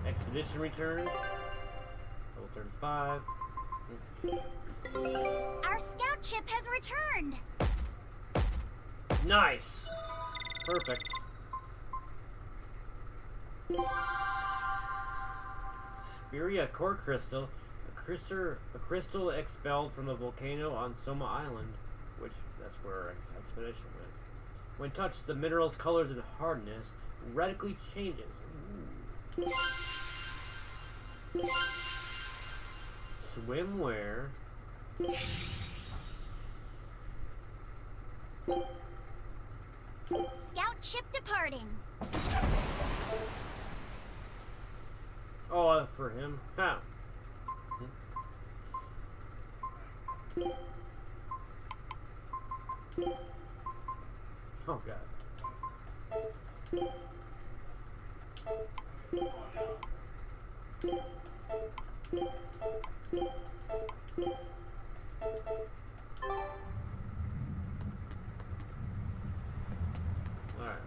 Expedition return. Level 35. Our scout ship has returned. Nice. Perfect. Berseria core crystal. A crystal expelled from the volcano on Soma Island, which that's where our expedition went. When touched, the mineral's colors and hardness radically changes. Ooh. Swimwear. Scout ship departing. Oh, for him. Ha. Oh god. Alright.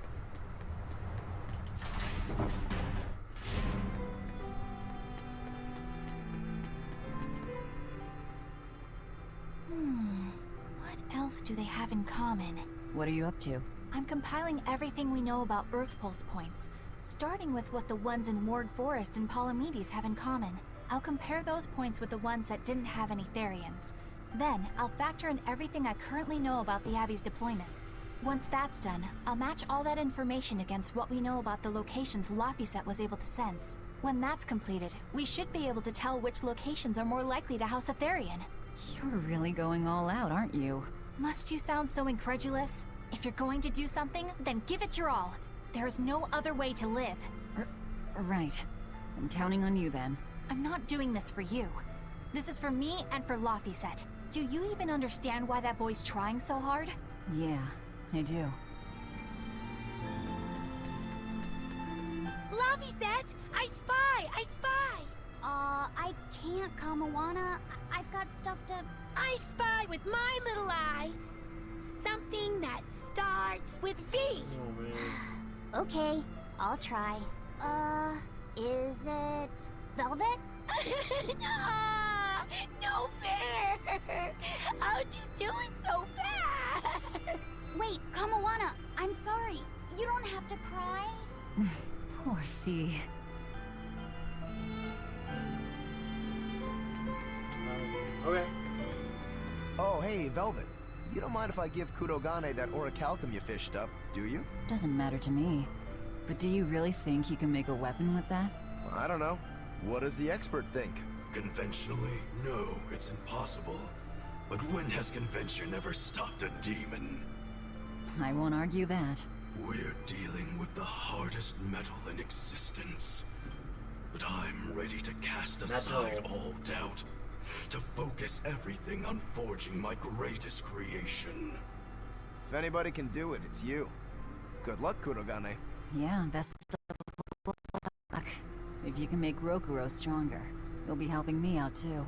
What else do they have in common? What are you up to? I'm compiling everything we know about Earth Pulse points, starting with what the ones in Ward Forest and Palamedes have in common. I'll compare those points with the ones that didn't have any Therians. Then, I'll factor in everything I currently know about the Abbey's deployments. Once that's done, I'll match all that information against what we know about the locations Laphicet was able to sense. When that's completed, we should be able to tell which locations are more likely to house a Therian. You're really going all out, aren't you? Must you sound so incredulous? If you're going to do something, then give it your all. There is no other way to live. Right. I'm counting on you then. I'm not doing this for you. This is for me and for Laphicet. Do you even understand why that boy's trying so hard? Yeah, I do. Laphicet! I spy! I spy! I can't, Kamawana. I've got stuff to... I spy with my little eye. Something that starts with V. Oh man. Okay, I'll try. Is it... Velvet? No fair. How'd you do it so fast? Wait, Kamawana, I'm sorry. You don't have to cry. Poor Fee. Okay. Oh, hey, Velvet. You don't mind if I give Kurogane that orichalcum you fished up, do you? Doesn't matter to me. But do you really think you can make a weapon with that? I don't know. What does the expert think? Conventionally, no, it's impossible. But when has convention ever stopped a demon? I won't argue that. We're dealing with the hardest metal in existence. But I'm ready to cast aside all doubt, to focus everything on forging my greatest creation. If anybody can do it, it's you. Good luck, Kurogane. Yeah, best of luck. If you can make Rokuro stronger, you'll be helping me out too.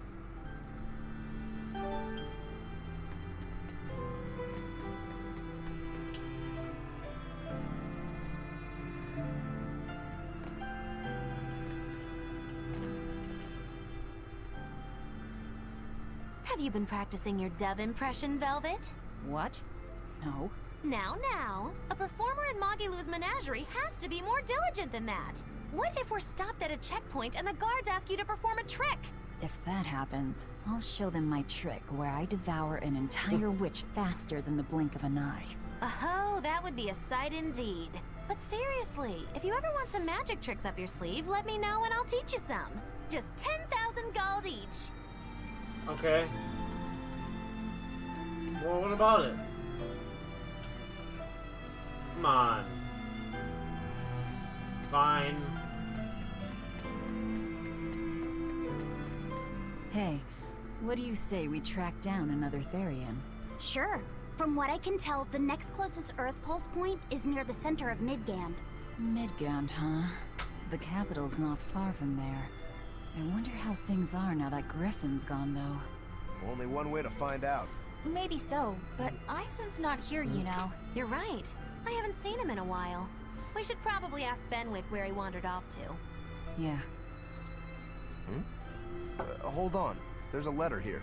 Have you been practicing your dove impression, Velvet? What? No. Now, a performer in Magilu's menagerie has to be more diligent than that. What if we're stopped at a checkpoint and the guards ask you to perform a trick? If that happens, I'll show them my trick where I devour an entire witch faster than the blink of an eye. Oh, that would be a sight indeed. But seriously, if you ever want some magic tricks up your sleeve, let me know and I'll teach you some. Just 10,000 gold each. Okay. Well, what about it? Come on. Fine. Hey, what do you say we track down another Therian? Sure. From what I can tell, the next closest Earth Pulse point is near the center of Midgand. Midgand, huh? The capital's not far from there. I wonder how things are now that Griffin's gone, though. Only one way to find out. maybe so, but Eisen's not here, you know. You're right. I haven't seen him in a while. We should probably ask Benwick where he wandered off to. Yeah. Hold on. There's a letter here.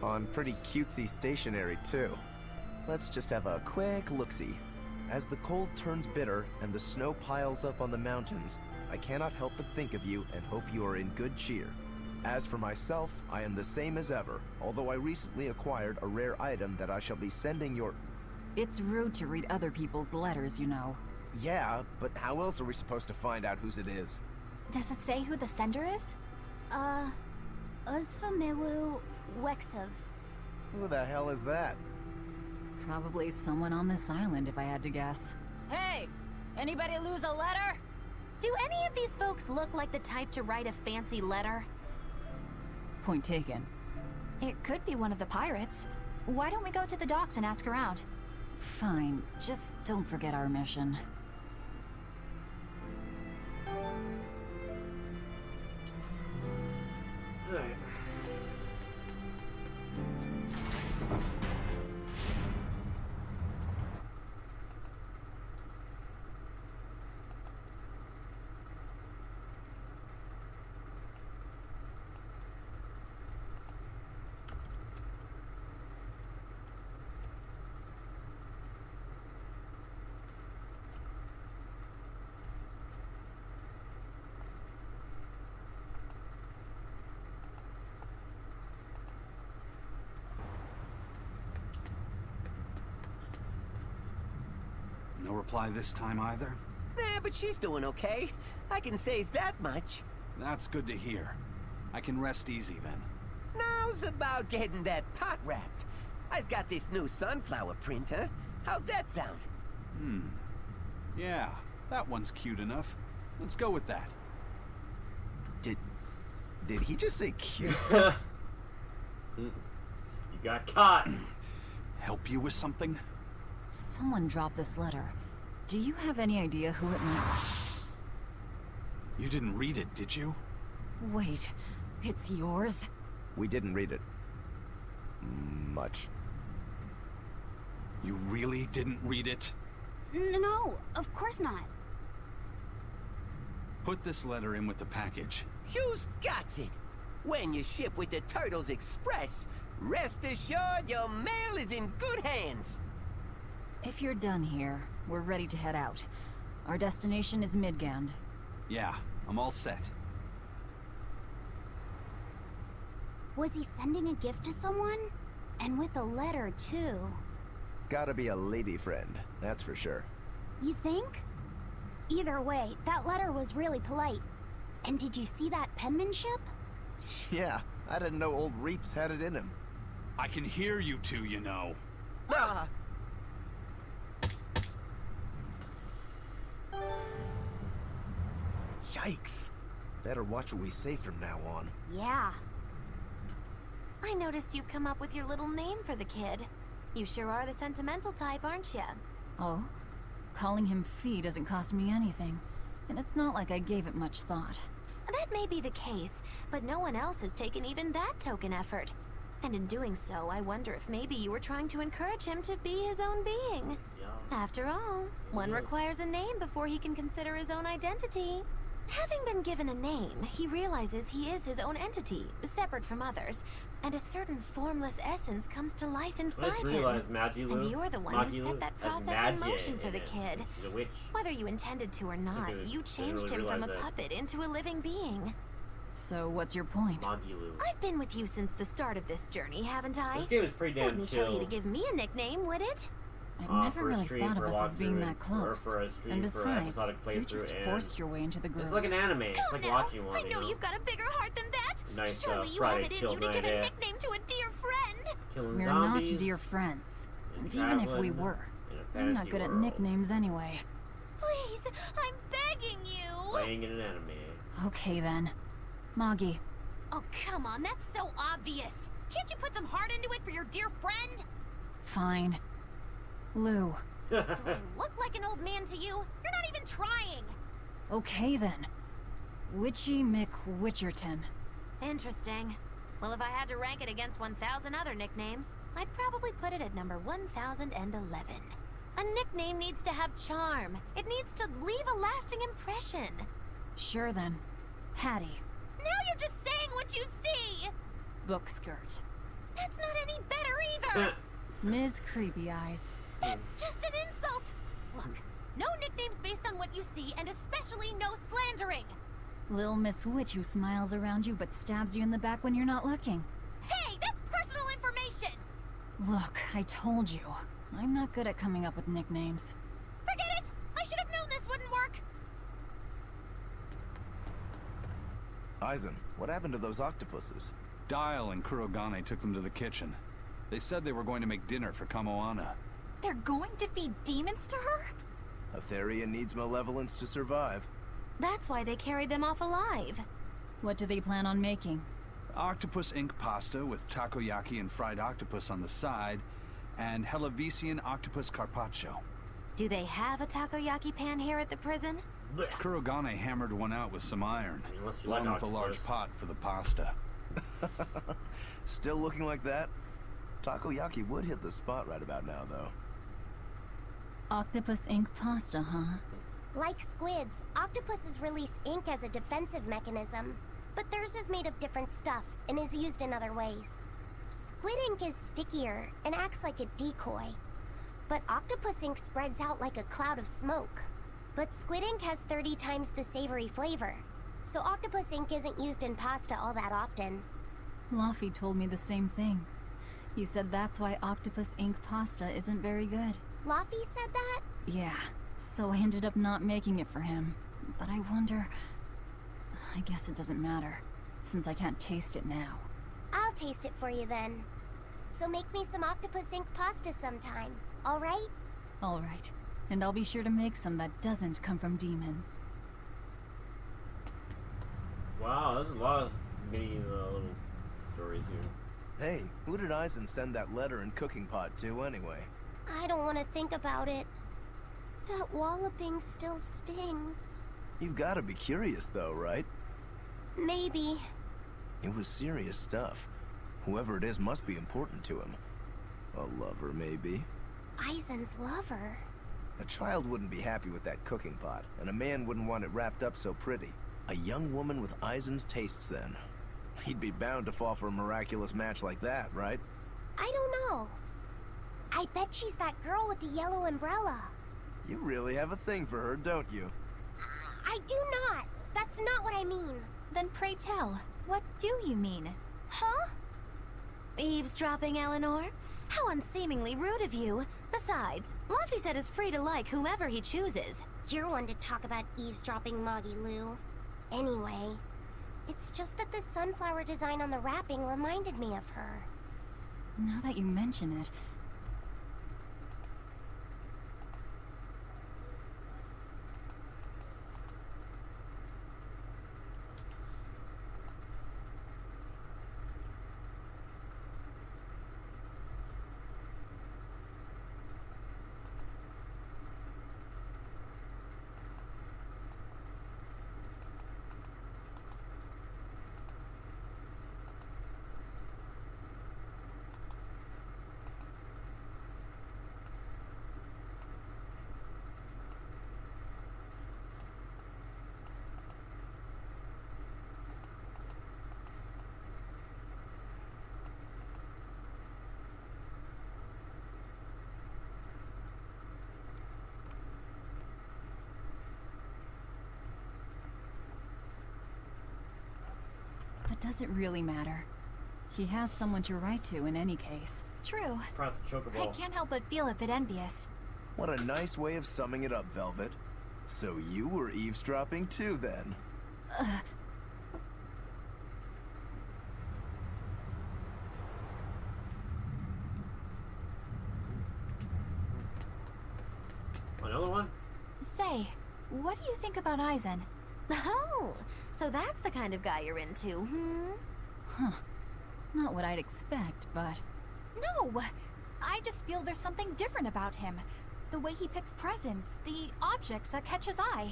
On pretty cutesy stationery, too. Let's just have a quick look-see. As the cold turns bitter and the snow piles up on the mountains, I cannot help but think of you and hope you are in good cheer. As for myself, I am the same as ever, although I recently acquired a rare item that I shall be sending your... It's rude to read other people's letters, you know. Yeah, but how else are we supposed to find out whose it is? Does it say who the sender is? Uzfamilu Wexov. Who the hell is that? Probably someone on this island, if I had to guess. Hey! Anybody lose a letter? Do any of these folks look like the type to write a fancy letter? Point taken. It could be one of the pirates. Why don't we go to the docks and ask around? Fine, just don't forget our mission. Alright. No reply this time either? Nah, but she's doing okay. I can say's that much. That's good to hear. I can rest easy then. Now's about getting that pot wrapped. I's got this new sunflower print, huh? How's that sound? Yeah, that one's cute enough. Let's go with that. Did he just say cute? You got caught. Help you with something? Someone dropped this letter. Do you have any idea who it might... You didn't read it, did you? Wait, it's yours? We didn't read it. Much. You really didn't read it? No, of course not. Put this letter in with the package. Who's got it? When you ship with the Turtles Express, rest assured your mail is in good hands. If you're done here, we're ready to head out. Our destination is Midgand. Yeah, I'm all set. Was he sending a gift to someone? And with a letter, too. Gotta be a lady friend, that's for sure. You think? Either way, that letter was really polite. And did you see that penmanship? Yeah, I didn't know old Reeps had it in him. I can hear you two, you know. Ah! Yikes. Better watch what we say from now on. Yeah. I noticed you've come up with your little name for the kid. You sure are the sentimental type, aren't you? Oh? Calling him Fee doesn't cost me anything. And it's not like I gave it much thought. That may be the case, but no one else has taken even that token effort. And in doing so, I wonder if maybe you were trying to encourage him to be his own being. Yeah. After all, one requires a name before he can consider his own identity. Having been given a name, he realizes he is his own entity, separate from others, and a certain formless essence comes to life I inside just him. realized Magilu. And you're the one who set that process in motion for the kid. She's a witch. Whether you intended to or not, good- you I didn't changed really him from a realize that. puppet into a living being. So what's your point? Magilu. I've been with you since the start of this journey, haven't I? This game is pretty damn Wouldn't chill. kill you to give me a nickname, would it? I've for never a really stream, thought for of a us as being walkthrough, that or close. for a stream, And for an besides, episodic you playthrough, just and forced your way into the groove. It's like an anime. It's like now. watching one. I know you've got a bigger heart than that. Nice, Surely you Friday have it in chill you to give night, a nickname to a dear friend. Killing We're zombies, not dear friends. and And even if we traveling were, in a I'm not fantasy good at world. nicknames anyway. Please, I'm begging you. Playing in an anime. Okay then. Moggy, Oh, come on, that's so obvious. Can't you put some heart into it for your dear friend? fine. Lou. Do I look like an old man to you? You're not even trying. Okay then. Witchy McWitcherton. Interesting. Well, if I had to rank it against 1,000 other nicknames, I'd probably put it at number 1011. A nickname needs to have charm. It needs to leave a lasting impression. Sure then. Hattie. Now you're just saying what you see! Book skirt. That's not any better either! Ms. Creepy Eyes. That's just an insult! Look, no nicknames based on what you see, and especially no slandering! Lil Miss Witch who smiles around you but stabs you in the back when you're not looking. Hey, that's personal information! Look, I told you. I'm not good at coming up with nicknames. Forget it! I should have known this wouldn't work! Eisen, what happened to those octopuses? Dial and Kurogane took them to the kitchen. They said they were going to make dinner for Kamoana. They're going to feed demons to her? Etheria needs malevolence to survive. That's why they carried them off alive. What do they plan on making? Octopus ink pasta with takoyaki and fried octopus on the side, and Hellavesian octopus carpaccio. Do they have a takoyaki pan here at the prison? Blech. Kurogane hammered one out with some iron, I mean, unless you along like with a large octopus. pot for the pasta. Still looking like that? Takoyaki would hit the spot right about now, though. Octopus ink pasta, huh? Like squids, octopuses release ink as a defensive mechanism, but theirs is made of different stuff and is used in other ways. Squid ink is stickier and acts like a decoy, but octopus ink spreads out like a cloud of smoke. But squid ink has 30 times the savory flavor, so octopus ink isn't used in pasta all that often. Luffy told me the same thing. He said that's why octopus ink pasta isn't very good. Luffy said that? Yeah, so I ended up not making it for him. But I wonder... I guess it doesn't matter, since I can't taste it now. I'll taste it for you then. So make me some octopus ink pasta sometime, alright? Alright, and I'll be sure to make some that doesn't come from demons. Wow, there's a lot of mini little stories here. Hey, who did Eisen send that letter and cooking pot to, anyway? I don't want to think about it. That walloping still stings. You've got to be curious, though, right? Maybe. It was serious stuff. Whoever it is must be important to him. A lover, maybe? Eisen's lover. A child wouldn't be happy with that cooking pot, and a man wouldn't want it wrapped up so pretty. A young woman with Eisen's tastes, then. He'd be bound to fall for a miraculous match like that, right? I don't know. I bet she's that girl with the yellow umbrella. You really have a thing for her, don't you? I do not. That's not what I mean. Then pray tell, what do you mean? Huh? Eavesdropping, Eleanor? How unseemingly rude of you. Besides, Luffy said is free to like whomever he chooses. You're one to talk about eavesdropping, Moggy Lou. Anyway, it's just that the sunflower design on the wrapping reminded me of her. Now that you mention it... But does it really matter? He has someone to write to in any case. True. Probably the I chocobo. can't help but feel a bit envious. What a nice way of summing it up, Velvet. So you were eavesdropping too, then? Another one? Say, what do you think about Eisen? Oh, so that's the kind of guy you're into, hmm? Huh. Not what I'd expect, but... No! I just feel there's something different about him. The way he picks presents, the objects that catch his eye.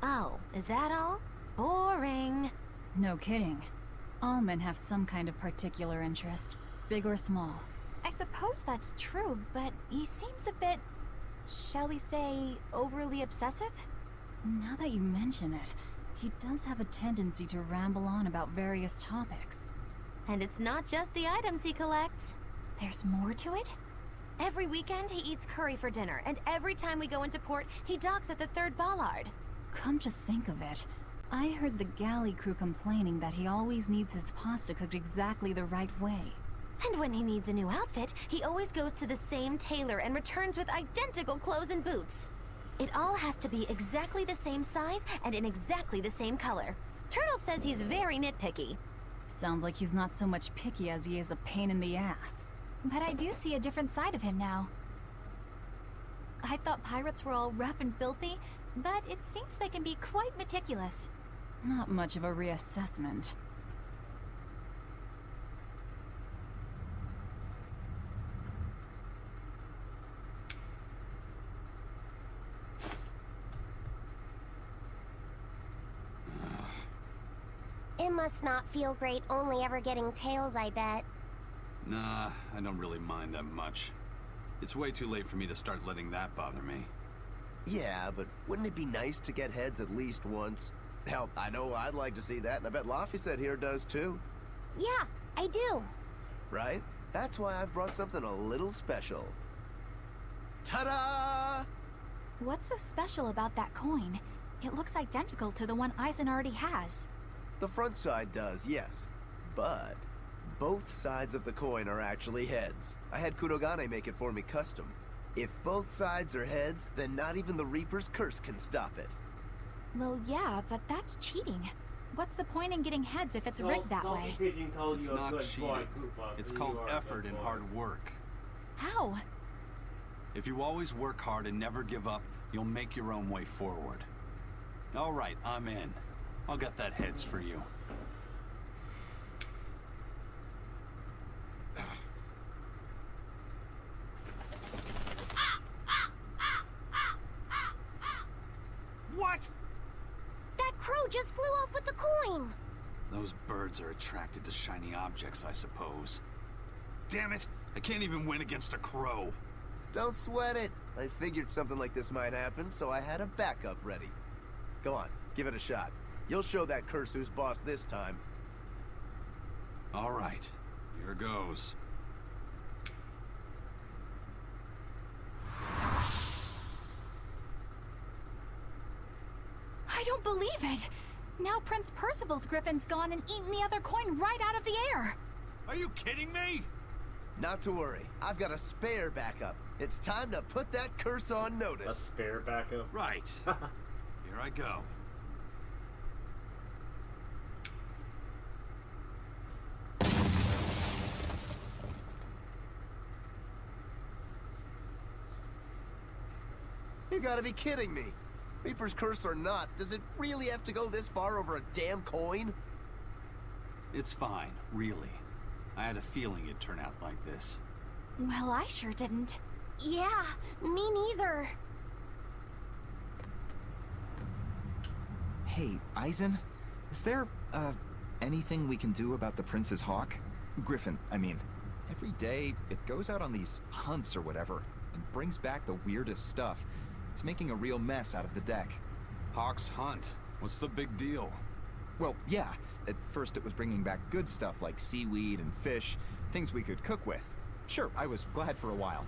Oh, is that all? Boring. No kidding. All men have some kind of particular interest, big or small. I suppose that's true, but he seems a bit, shall we say, overly obsessive? Now that you mention it, he does have a tendency to ramble on about various topics. And it's not just the items he collects. There's more to it? Every weekend, he eats curry for dinner, and every time we go into port, he docks at the 3rd bollard. Come to think of it, I heard the galley crew complaining that he always needs his pasta cooked exactly the right way. And when he needs a new outfit, he always goes to the same tailor and returns with identical clothes and boots. It all has to be exactly the same size and in exactly the same color. Turtle says he's very nitpicky. Sounds like he's not so much picky as he is a pain in the ass. But I do see a different side of him now. I thought pirates were all rough and filthy, but it seems they can be quite meticulous. Not much of a reassessment. It must not feel great only ever getting tails, I bet. Nah, I don't really mind that much. It's way too late for me to start letting that bother me. Yeah, but wouldn't it be nice to get heads at least once? Hell, I know I'd like to see that, and I bet Laphicet here does too. Yeah, I do. Right? That's why I've brought something a little special. Ta-da! What's so special about that coin? It looks identical to the one Eisen already has. The front side does, yes. But both sides of the coin are actually heads. I had Kurogane make it for me custom. If both sides are heads, then not even the Reaper's curse can stop it. Well, yeah, but that's cheating. What's the point in getting heads if it's rigged that way? It's not cheating. It's called effort and hard work. How? If you always work hard and never give up, you'll make your own way forward. All right, I'm in. I'll get that heads for you. What? That crow just flew off with the coin! Those birds are attracted to shiny objects, I suppose. Damn it! I can't even win against a crow. Don't sweat it. I figured something like this might happen, so I had a backup ready. Go on, give it a shot. You'll show that curse who's boss this time. All right, here goes. I don't believe it! Now Prince Percival's griffin's gone and eaten the other coin right out of the air! Are you kidding me? Not to worry, I've got a spare backup. It's time to put that curse on notice. A spare backup? Right. Here I go. You gotta be kidding me. Reaper's curse or not, does it really have to go this far over a damn coin? It's fine, really. I had a feeling it'd turn out like this. Well, I sure didn't. Yeah, me neither. Hey, Eisen, is there, anything we can do about the Prince's hawk? Griffin, I mean. Every day, it goes out on these hunts or whatever, and brings back the weirdest stuff. It's making a real mess out of the deck. Hawk's hunt. What's the big deal? Well, yeah. At first it was bringing back good stuff like seaweed and fish, things we could cook with. Sure, I was glad for a while.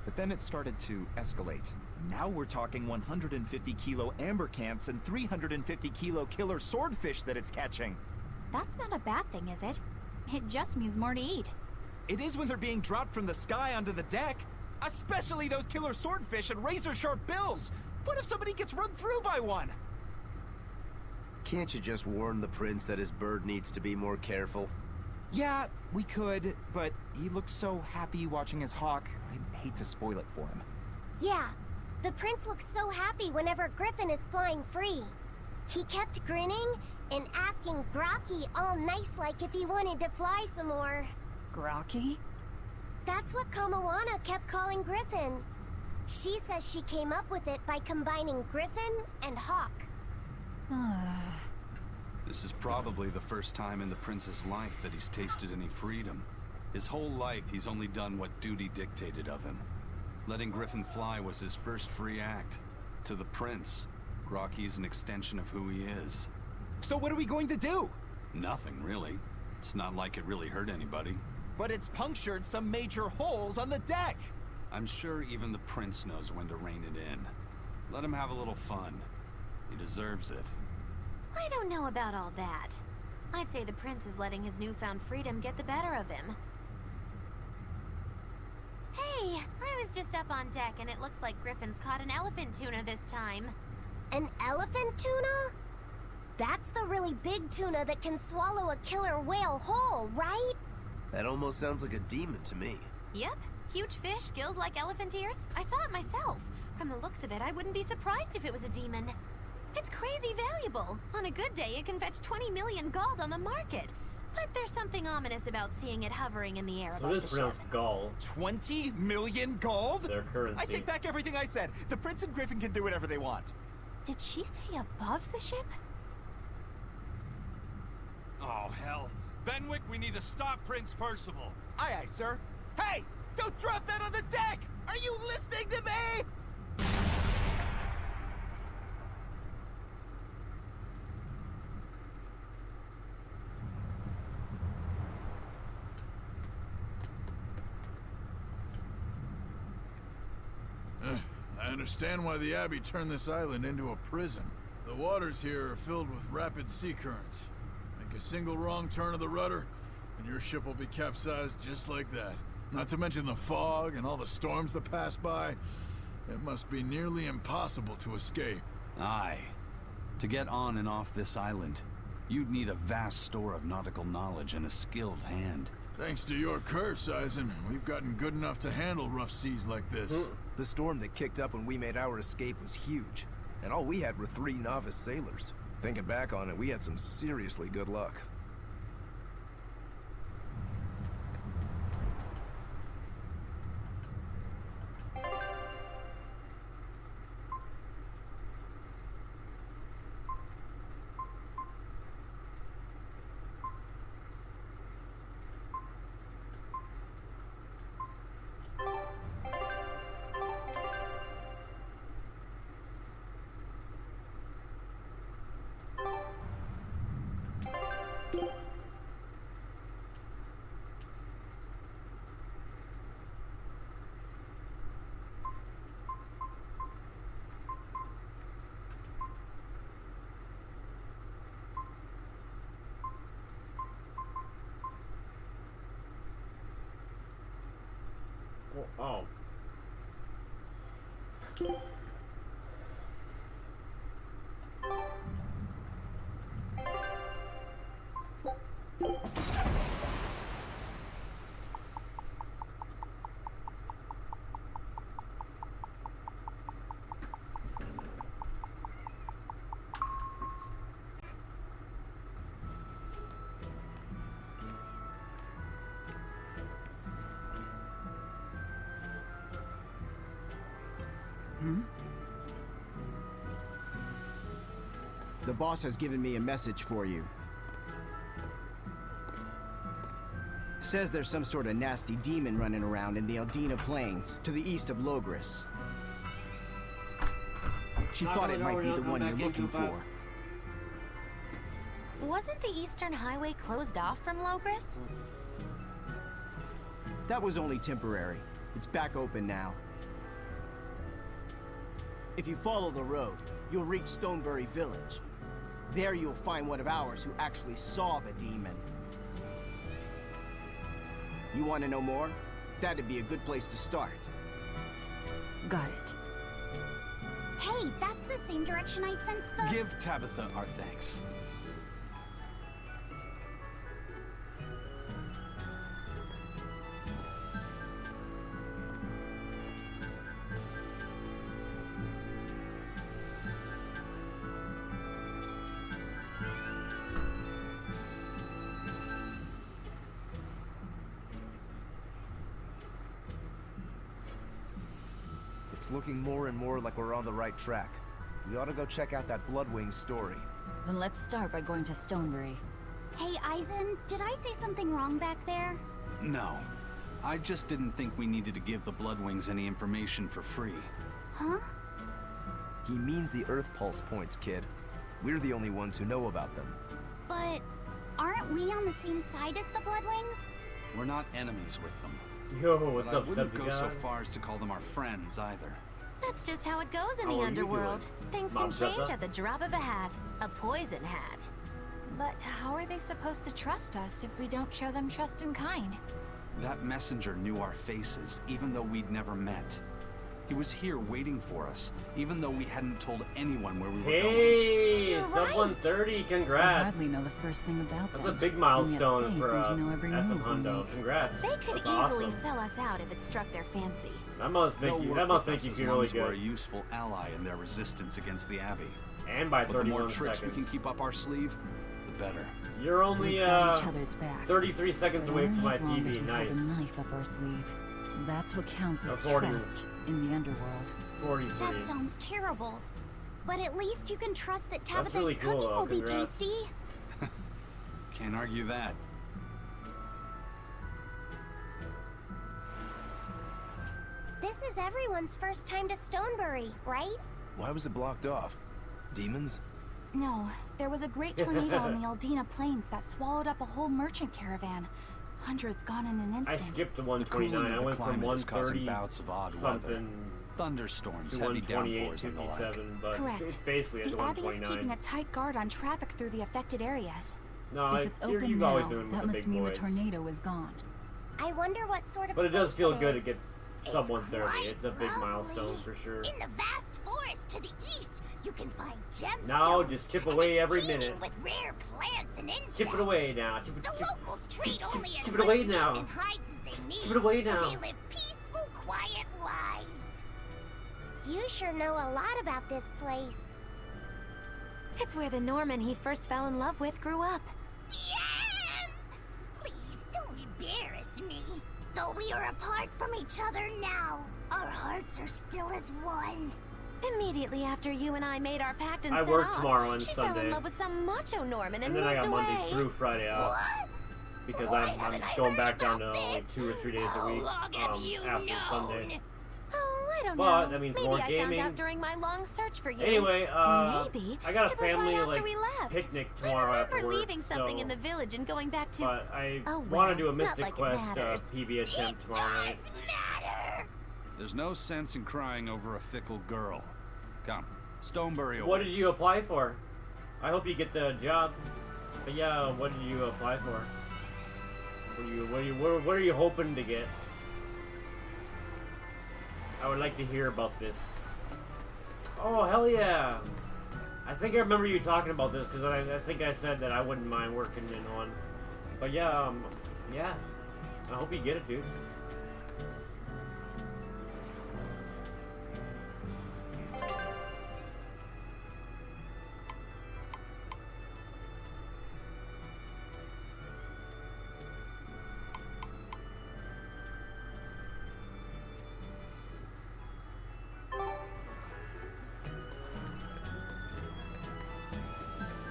But then it started to escalate. Now we're talking 150-kilo amber cants and 350-kilo killer swordfish that it's catching. That's not a bad thing, is it? It just means more to eat. It is when they're being dropped from the sky onto the deck. Especially those killer swordfish and razor-sharp bills! What if somebody gets run through by one? Can't you just warn the prince that his bird needs to be more careful? Yeah, we could, but he looks so happy watching his hawk, I'd hate to spoil it for him. Yeah, the prince looks so happy whenever Griffin is flying free. He kept grinning and asking Grocky all nice-like if he wanted to fly some more. Grocky? That's what Kamawana kept calling Griffin. She says she came up with it by combining Griffin and Hawk. This is probably the first time in the prince's life that he's tasted any freedom. His whole life, he's only done what duty dictated of him. Letting Griffin fly was his first free act. To the prince, Rocky is an extension of who he is. So what are we going to do? Nothing, really. It's not like it really hurt anybody. But it's punctured some major holes on the deck! I'm sure even the prince knows when to rein it in. Let him have a little fun. He deserves it. I don't know about all that. I'd say the prince is letting his newfound freedom get the better of him. Hey, I was just up on deck and it looks like Griffin's caught an elephant tuna this time. An elephant tuna? That's the really big tuna that can swallow a killer whale whole, right? That almost sounds like a demon to me. Yep, huge fish, gills like elephant ears. I saw it myself. From the looks of it, I wouldn't be surprised if it was a demon. It's crazy valuable. On a good day, it can fetch 20 million gold on the market. But there's something ominous about seeing it hovering in the air So above it the is ship. pronounced gall. 20 million gold? Their currency. I take back everything I said. The prince and Griffin can do whatever they want. Did she say above the ship? Oh, hell. Benwick, we need to stop Prince Percival. Aye, aye, sir. Hey! Don't drop that on the deck! Are you listening to me? I understand why the Abbey turned this island into a prison. The waters here are filled with rapid sea currents. Make a single wrong turn of the rudder, and your ship will be capsized just like that. Not to mention the fog and all the storms that pass by. It must be nearly impossible to escape. Aye. To get on and off this island, you'd need a vast store of nautical knowledge and a skilled hand. Thanks to your curse, Eisen, we've gotten good enough to handle rough seas like this. The storm that kicked up when we made our escape was huge, and all we had were 3 novice sailors. Thinking back on it, we had some seriously good luck. Oh. The boss has given me a message for you. Says there's some sort of nasty demon running around in the Eldina Plains, to the east of Logris. She thought it might be the one you're looking for. Wasn't the Eastern Highway closed off from Logris? That was only temporary. It's back open now. If you follow the road, you'll reach Stonebury Village. There you'll find one of ours who actually saw the demon. You want to know more? That'd be a good place to start. Got it. Hey, that's the same direction I sensed the... Give Tabitha our thanks. It's looking more and more like we're on the right track. We ought to go check out that Bloodwing story. Then let's start by going to Stonebury. Hey, Eisen, did I say something wrong back there? No. I just didn't think we needed to give the Bloodwings any information for free. Huh? He means the Earth Pulse points, kid. We're the only ones who know about them. But aren't we on the same side as the Bloodwings? We're not enemies with them. Yo, what's But up, I wouldn't go so Septicon? far as to call them our friends either. That's just how it goes in How the are you underworld. doing, Things Mom can change Zepta? at the drop of a hat. A poison hat. But how are they supposed to trust us if we don't show them trust in kind? That messenger knew our faces, even though we'd never met. He was here waiting for us, even though we hadn't told anyone where we were going. Hey, You're sub right. 130, I congrats. hardly know the first thing about That's them. a big and milestone yet they for seem to know every SM move we Hundo. make. Congrats. They could That's easily awesome. sell us out if it struck their fancy. That must make They'll you. work That must with make us you as feel long really as we're a good. useful ally in their resistance against the Abbey. And by But the 31 more tricks seconds. we can keep up our sleeve, the better. You're only We've got each other's back. 33 seconds But away only from my as long as PB. we Nice. hold a knife up our sleeve. That's what counts as 40. trust in the underworld. 43. That sounds terrible. But at least you can trust that Tabitha's really cool, cooking though. will be Congrats. tasty. Can't argue that. This is everyone's first time to Stonebury, right? Why was it blocked off? Demons? No, there was a great tornado on the Aldina Plains that swallowed up a whole merchant caravan. Hundreds gone in an I instant. skipped the The 129. cooling I of the went from climate is causing 130 bouts of odd weather. something Thunderstorms, to heavy 128, downpours, and the like. 57, but Correct. it's basically at The the Abbey is keeping 129. a tight guard on traffic through the affected areas. No, If it's you're open always now, doing that the must big mean boys. the tornado is gone. I wonder what sort of But it does place feel it good to is. get sub It's 130. quite It's a big lovely. milestone for sure. In the vast forest to the east, you can find gemstones. Now just chip and away it's every teeming minute. with rare plants and insects. Chip it away now. Chip The locals treat only as chip it much away meat now. and hides as they need. Chip it away and now. They live peaceful, quiet lives. You sure know a lot about this place. It's where the Norman he first fell in love with grew up. Yeah! Please don't embarrass me. Though we are apart from each other now, our hearts are still as one. Immediately after you and I made our pact and I set work off, tomorrow and she fell Sunday. in love with some macho Norman and And then I moved got away. Monday through Friday off. What? Because Why I'm haven't I going heard back down about to only this? 2 or 3 days a How week long have you after known? Sunday. Oh, I don't But know. that means Maybe more I gaming. found out during my long search for you. Anyway, Or maybe I got a it was family right after like we left. picnic tomorrow I after remember work. leaving something so, in the village and going back to. But I Oh, want well, to do a not Mystic like it Quest matters. PBSM tomorrow night. Does matter. There's no sense in crying over a fickle girl. Come, Stonebury awaits. What did you apply for? I hope you get the job. But yeah, what did you apply for? What are you hoping to get? I would like to hear about this. Oh hell yeah! I think I remember you talking about this because I think I said that I wouldn't mind working in one. But yeah, yeah. I hope you get it, dude.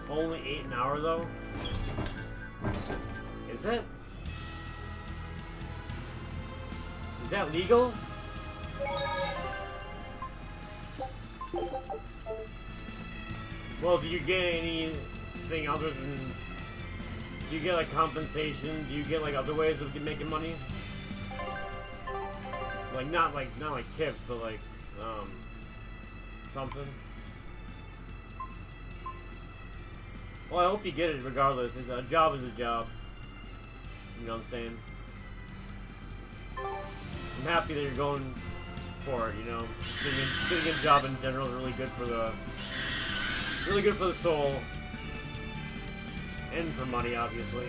Only 8 an hour though? Is it? Is that legal? Well, do you get anything other than... Do you get like compensation? Do you get like other ways of making money? Like not like tips, but like something. Well, I hope you get it regardless. A job is a job. You know what I'm saying? I'm happy that you're going for it, you know. Getting a job in general is really good for the soul. And for money, obviously.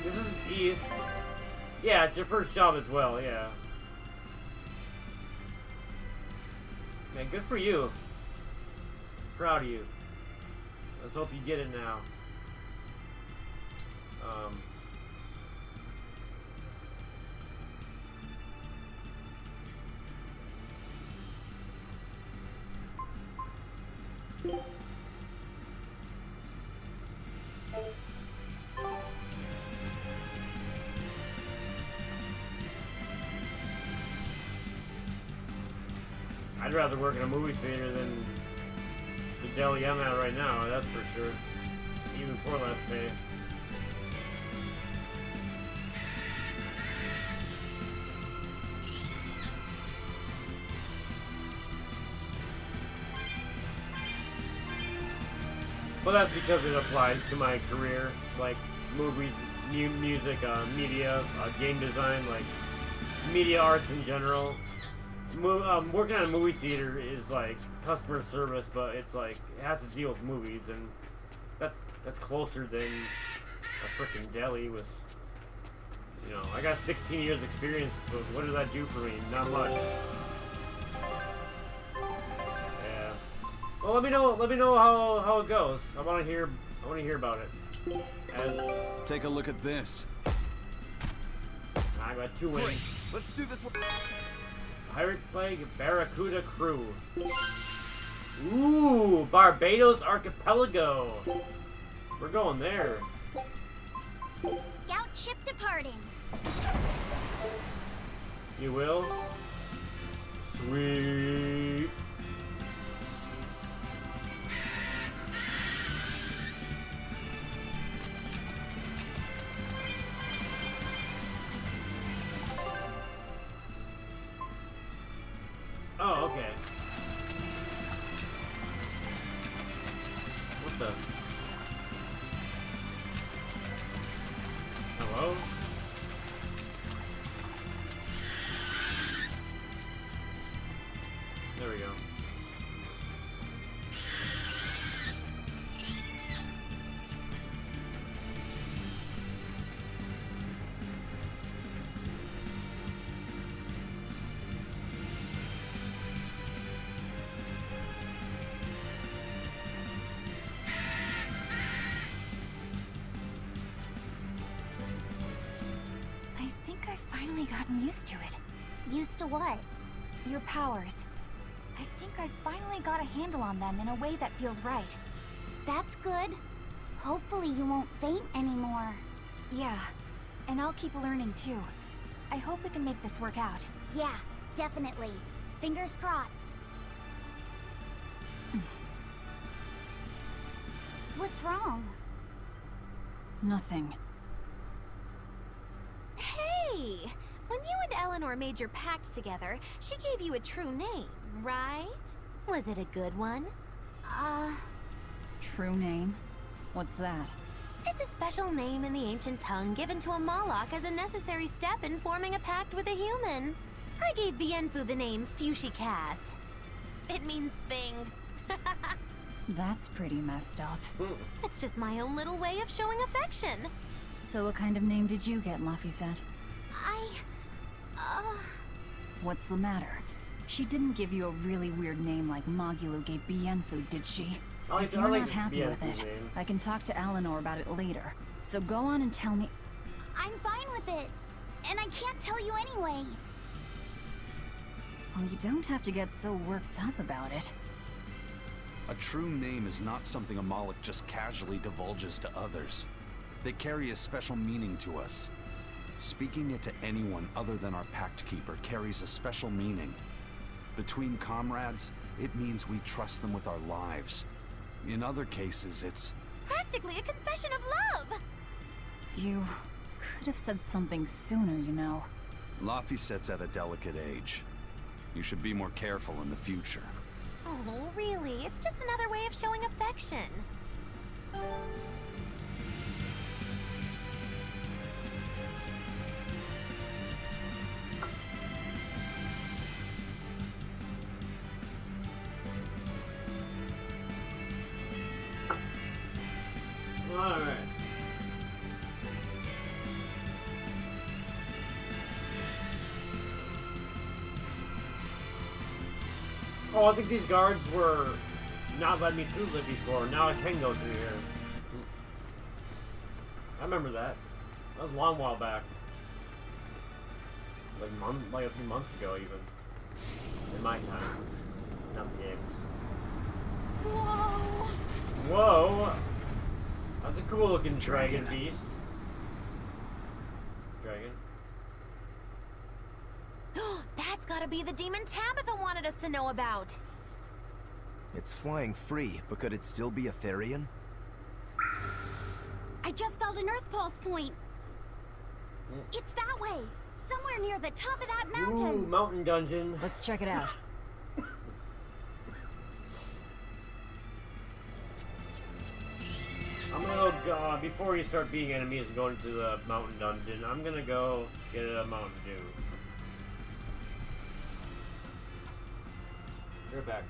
This is East. Yeah, it's your first job as well, yeah. Man, good for you. Proud of you. Let's hope you get it now. I'd rather work in a movie theater than the deli I'm at right now, that's for sure. Even for less pay. Well, that's because it applies to my career, like movies, music, media, game design, like media arts in general. Working at a movie theater is like customer service, but it's like it has to deal with movies, and that's closer than a freaking deli with. You know, I got 16 years experience, but what does that do for me? Not much. Well, let me know how it goes. I want to hear about it. And take a look at this. I got 2 wins. Great. Let's do this one. Pirate flag Barracuda crew. Ooh, Barbados archipelago. We're going there. Scout ship departing. You will? Sweet. Oh, okay. What the? Hello? There we go. Gotten used to it. Used to what? Your powers. I think I finally got a handle on them in a way that feels right. That's good. Hopefully you won't faint anymore. Yeah, and I'll keep learning too. I hope we can make this work out. Yeah, definitely. Fingers crossed. What's wrong? Nothing. Hey! When you and Eleanor made your pact together, she gave you a true name, right? Was it a good one? True name? What's that? It's a special name in the ancient tongue given to a Moloch as a necessary step in forming a pact with a human. I gave Bienfu the name Fushicast. It means thing. That's pretty messed up. It's just my own little way of showing affection. So what kind of name did you get, Laphicet? What's the matter? She didn't give you a really weird name like Magulu gave Bienfu, did she? If you're not happy with it, I can talk to Eleanor about it later. So go on and tell me. I'm fine with it. And I can't tell you anyway. Well, you don't have to get so worked up about it. A true name is not something a Moloch just casually divulges to others. They carry a special meaning to us. Speaking it to anyone other than our Pact Keeper carries a special meaning. Between comrades, it means we trust them with our lives. In other cases, it's practically a confession of love! You could have said something sooner, you know. Laphicet's at a delicate age. You should be more careful in the future. Oh, really? It's just another way of showing affection. Alright. Oh, I think these guards were not letting me through it before. Now I can go through here. I remember that. That was a long while back. Like a few months ago, even. In my time. Not the games. Whoa! Whoa! That's a cool looking dragon beast. Dragon. That's gotta gotta be the demon Tabitha wanted us to know about. It's flying free, but could it still be a Therian? I just felt an Earth Pulse point. It's that way. Somewhere near the top of that mountain. Ooh, mountain dungeon. Let's check it out. I'm gonna go, before you start beating enemies and going to the mountain dungeon, I'm gonna go get a Mountain Dew. You're back.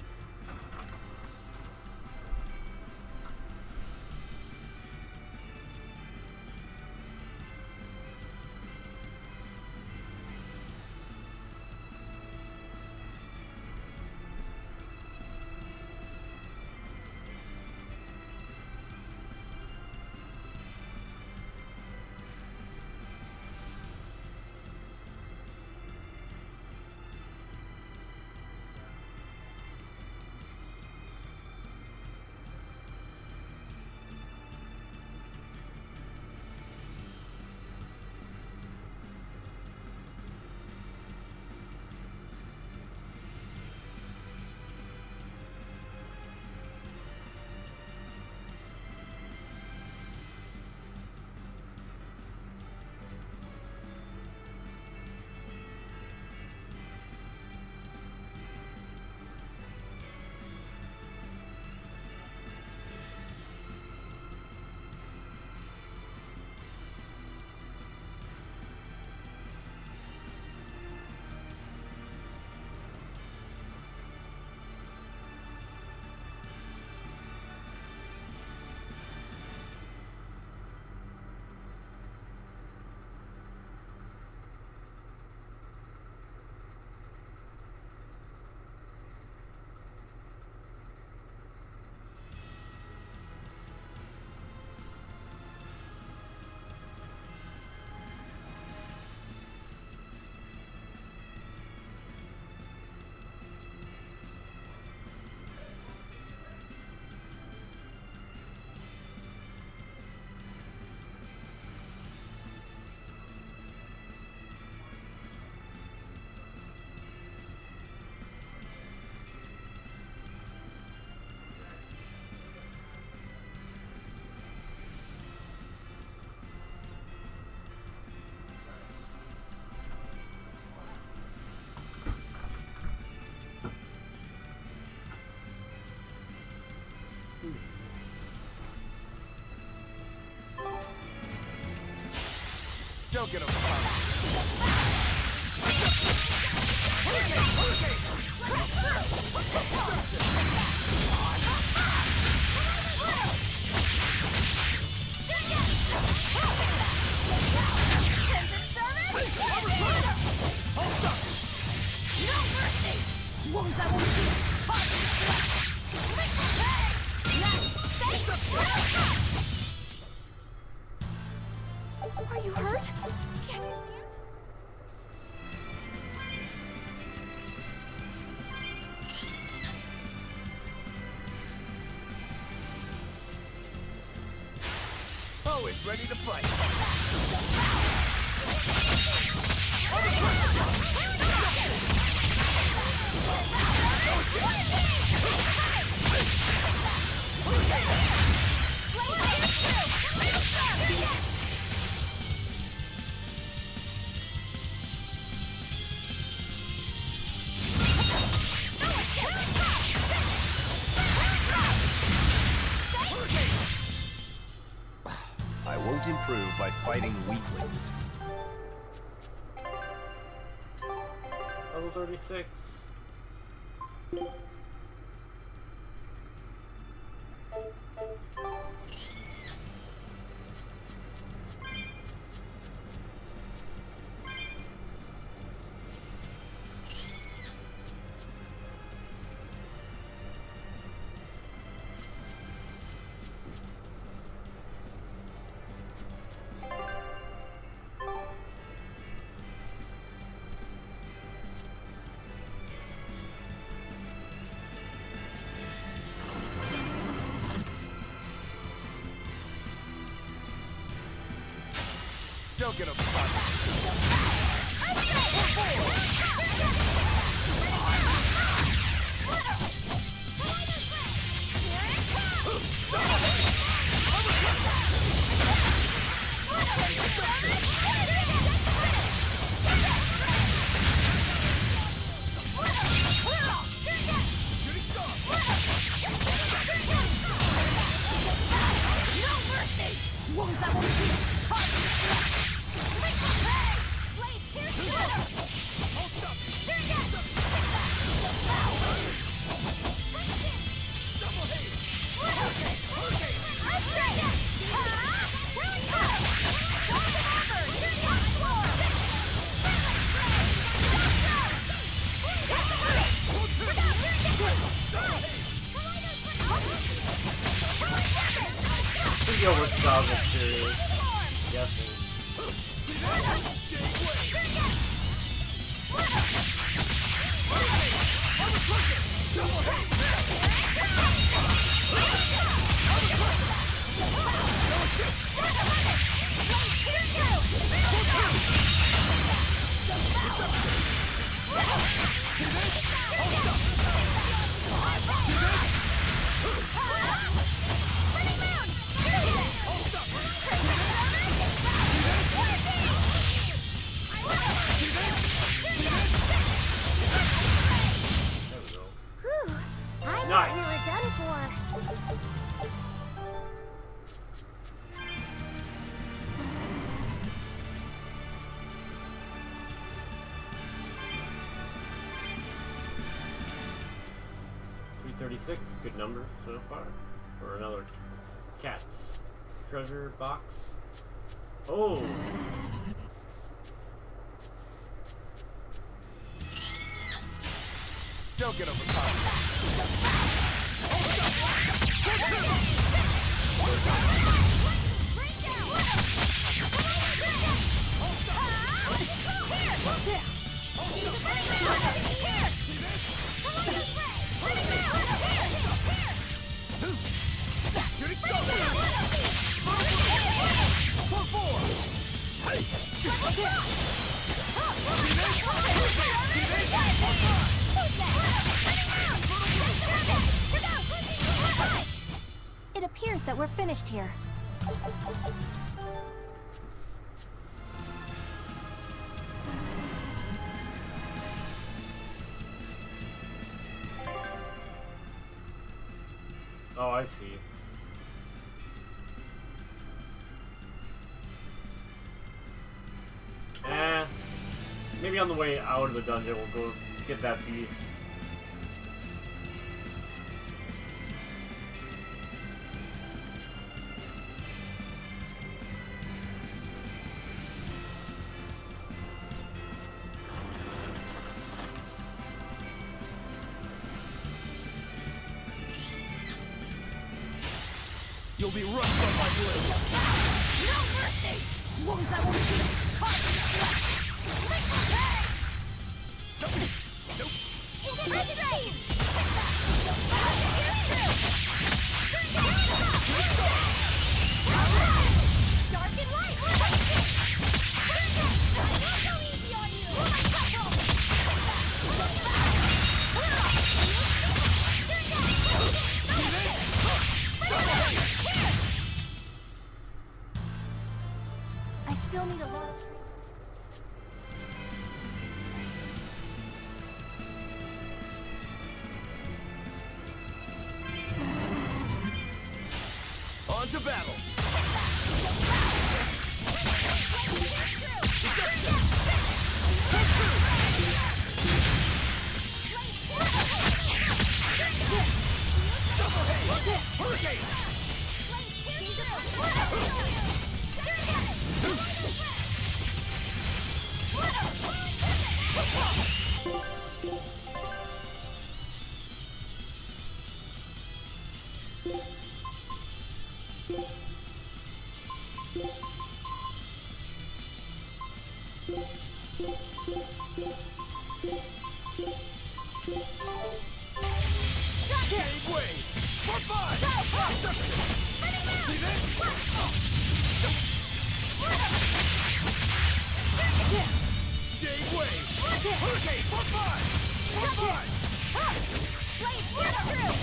Don't get him. Are you hurt? Can you see him? Always ready to fight. I won't improve by fighting weaklings. Level 36. Don't get him. Yo, what's the other series? Guessing. I Nice. thought we were done for. $336, good number so far. For another cat's treasure box. Oh! Don't get overpowered. It appears that we're finished here. Oh, I see. Maybe on the way out of the dungeon we'll go get that beast. You'll be rushed on my blade. No mercy! Wounds I won't heal. Dark and light! Go easy on you! I still need a lot of... On to battle. Hurricane! Shade wave! For five! See this? Shade wave! Okay, we're fine! We're fine! Blade, pierce through!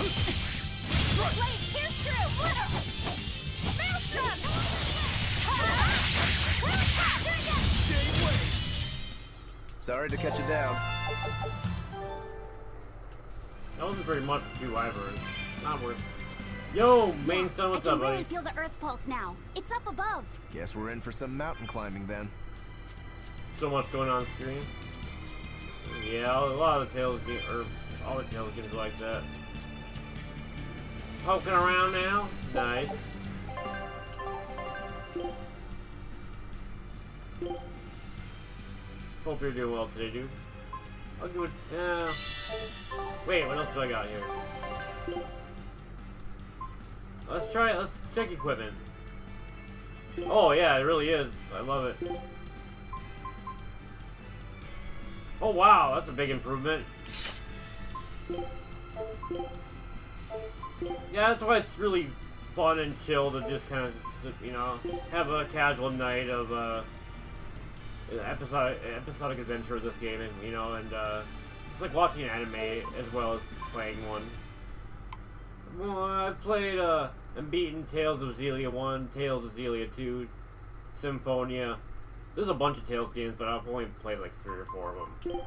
Blade, pierce through! Maelstrom! Game way! Sorry to cut you down. That wasn't very much for 2 wyverns. Not worth it. Yo, main stone, what's up, I can really buddy? feel the earth pulse now. It's up above. Guess we're in for some mountain climbing then. So much going on screen. Yeah, a lot of the Tales games, or all the Tales games are like that. Poking around now. Nice. Hope you're doing well today, dude. I'll give it. Wait, what else do I got here? Let's check equipment. Oh yeah, it really is. I love it. Oh wow, that's a big improvement. Yeah, that's why it's really fun and chill to just kind of, you know, have a casual night of episodic adventure of this game, and you know, and it's like watching an anime as well as playing one. Well, I've played and beaten Tales of Xillia 1, Tales of Xillia 2, Symphonia. There's a bunch of Tales games, but I've only played like 3 or 4 of them.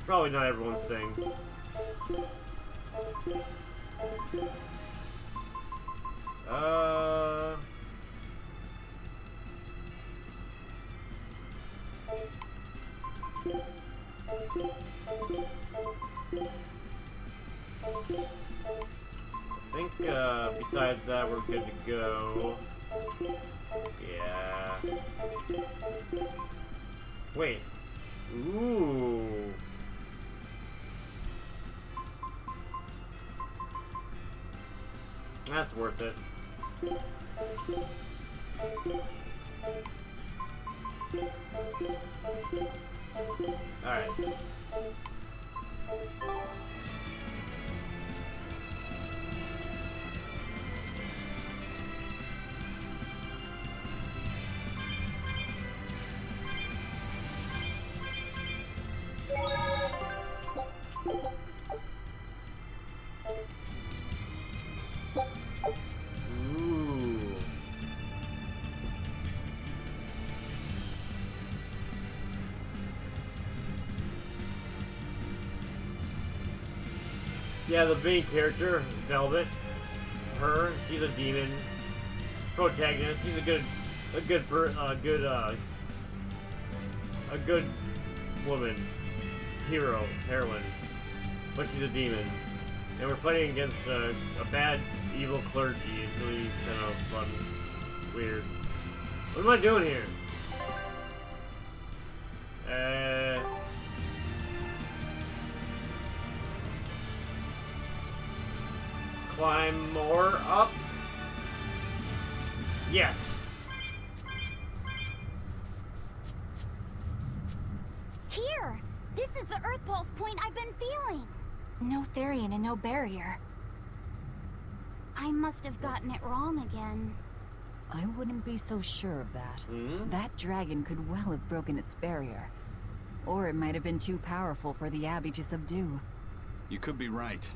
Probably not everyone's thing. I think besides that we're good to go. Yeah. Wait. Ooh. That's worth it. Alright. Ooh. Yeah, the main character, Velvet, she's a demon protagonist. She's a good woman, heroine, but she's a demon, and we're fighting against a bad, evil clergy. It's really kind of fun, weird. What am I doing here? Climb more up. Yes. Here! This is the Earth Pulse point I've been feeling! No Therian and no barrier. I must have gotten it wrong again. I wouldn't be so sure of that. That dragon could well have broken its barrier. Or it might have been too powerful for the Abbey to subdue. You could be right.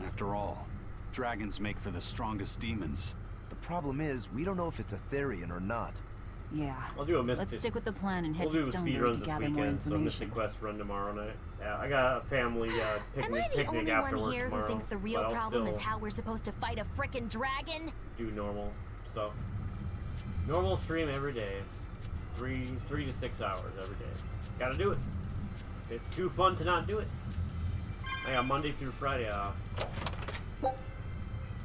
After all, dragons make for the strongest demons. The problem is, we don't know if it's a Therian or not. Yeah. I'll do a Let's stick with the plan and head to speed Stonebury runs to this gather more weekend, so information. Mystic Quest run tomorrow night. Yeah, I got a family picnic Am I the only after one work here tomorrow. who thinks the real but I'll problem is still how we're supposed to fight a frickin' dragon? do normal stuff. Normal stream every day, 3 to 6 hours every day. Gotta do it. It's too fun to not do it. I got Monday through Friday off.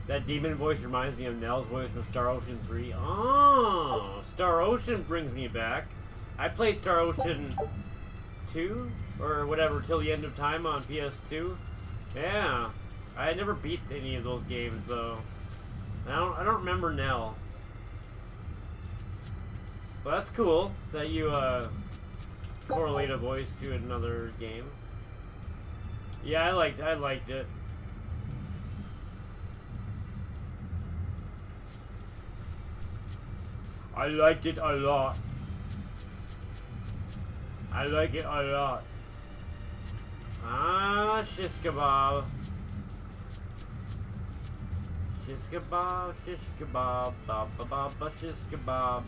That demon voice reminds me of Nell's voice from Star Ocean 3. Oh, Star Ocean brings me back. I played Star Ocean 2 or whatever till the end of time on PS2. Yeah, I had never beat any of those games though. I don't remember Nell. But that's cool that you correlate a voice to another game. Yeah, I liked it. I liked it a lot. I like it a lot. Ah, shish kebab. Shish kebab, shish kebab, ba ba ba ba shish kebab.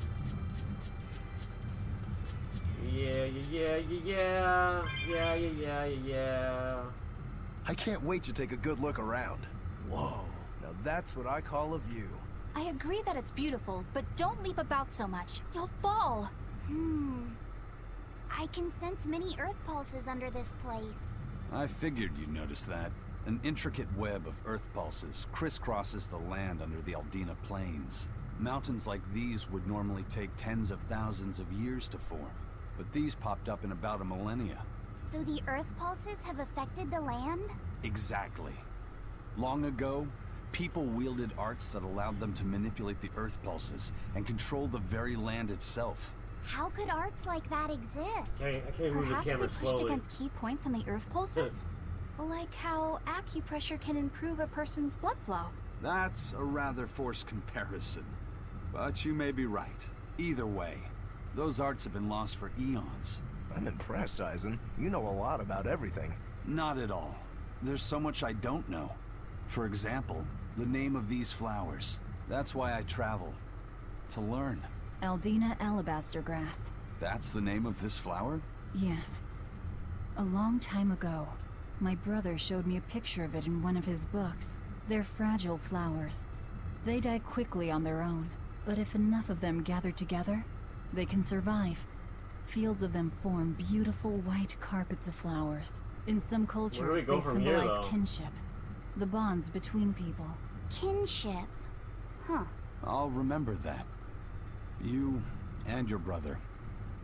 Yeah, yeah, yeah, yeah, yeah, yeah, yeah, yeah. I can't wait to take a good look around. Whoa, now that's what I call a view. I agree that it's beautiful, but don't leap about so much. You'll fall. I can sense many earth pulses under this place. I figured you'd notice that. An intricate web of earth pulses crisscrosses the land under the Aldina Plains. Mountains like these would normally take tens of thousands of years to form, but these popped up in about a millennia. So the earth pulses have affected the land? Exactly. Long ago, people wielded arts that allowed them to manipulate the earth pulses and control the very land itself. How could arts like that exist? I can't move the Perhaps camera they pushed slowly. against key points on the earth pulses? Like how acupressure can improve a person's blood flow. That's a rather forced comparison, but you may be right. Either way, those arts have been lost for eons. I'm impressed, Eisen. You know a lot about everything. Not at all. There's so much I don't know. For example, the name of these flowers. That's why I travel. To learn. Aldina alabaster grass. That's the name of this flower? Yes. A long time ago, my brother showed me a picture of it in one of his books. They're fragile flowers. They die quickly on their own, but if enough of them gather together, they can survive. Fields of them form beautiful white carpets of flowers. In some cultures, they symbolize kinship. The bonds between people. Kinship? Huh. I'll remember that. You and your brother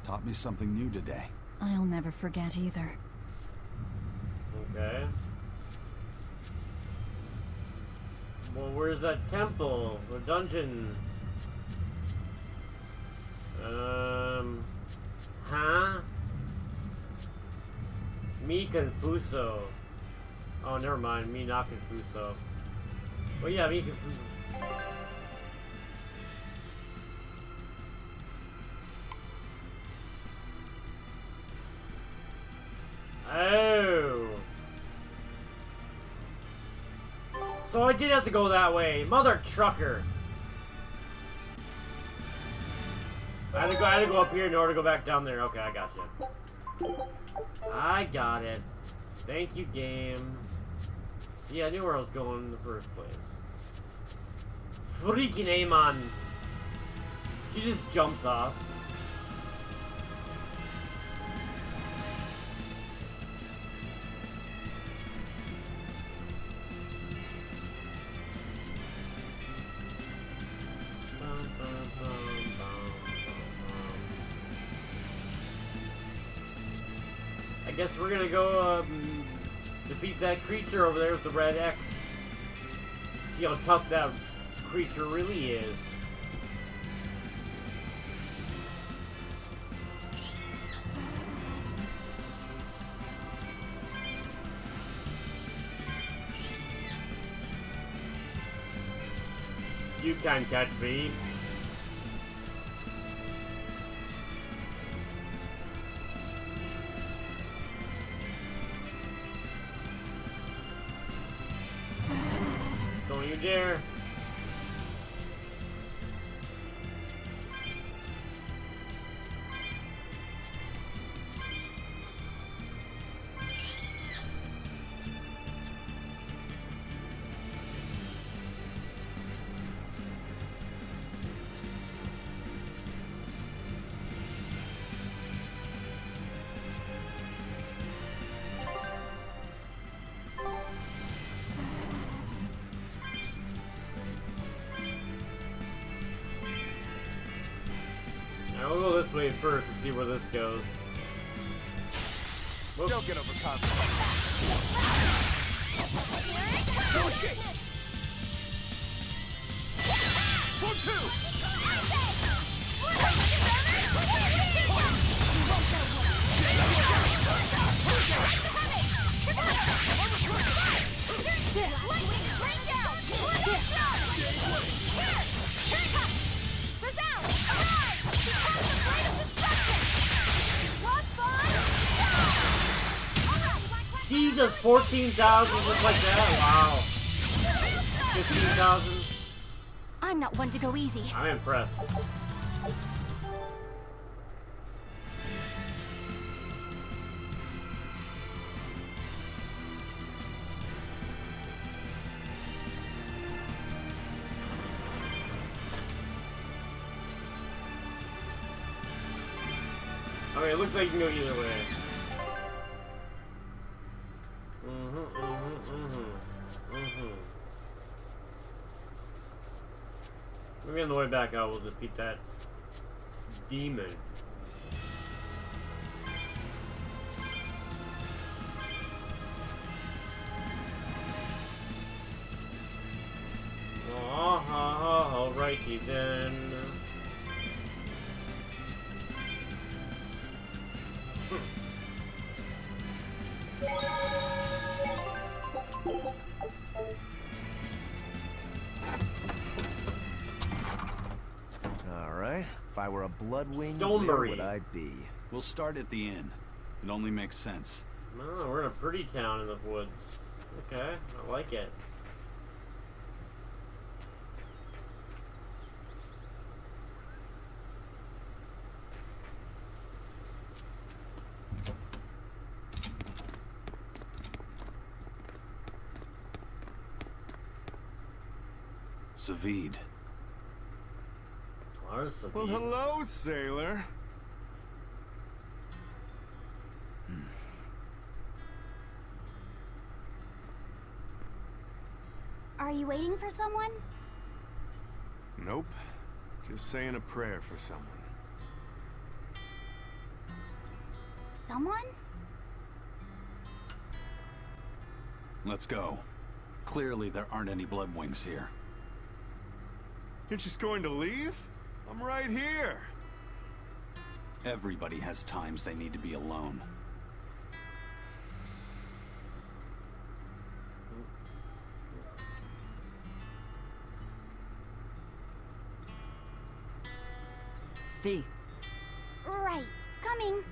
taught me something new today. I'll never forget either. Okay. Well, where's that temple? Or dungeon? Huh? Me confuso. Oh, never mind. Me not confuso. Well, yeah, me confuso. Oh. So I did have to go that way. Mother trucker. I had to go up here in order to go back down there. Okay, I got you. I got it. Thank you, game. See, I knew where I was going in the first place. Freaking Amon. She just jumps off. I guess we're gonna go defeat that creature over there with the red X. See how tough that creature really is. You can't catch me. Don't you dare. I'll go this way first to see where this goes. Whoops. Don't get overconfident. He does 14,000 just like that. Wow. 15,000. I'm not one to go easy. I'm impressed. Okay, it looks like you can go either way. Maybe on the way back I will defeat that demon. Alrighty then. Alright, if I were a bloodwing, where would I be? We'll start at the inn. It only makes sense. Oh, we're in a pretty town in the woods. Okay, I like it. Savid. Well, hello, sailor. Are you waiting for someone? Nope. Just saying a prayer for someone. Someone? Let's go. Clearly there aren't any bloodwings here. You're just going to leave? I'm right here. Everybody has times they need to be alone. Fee. Right. Coming.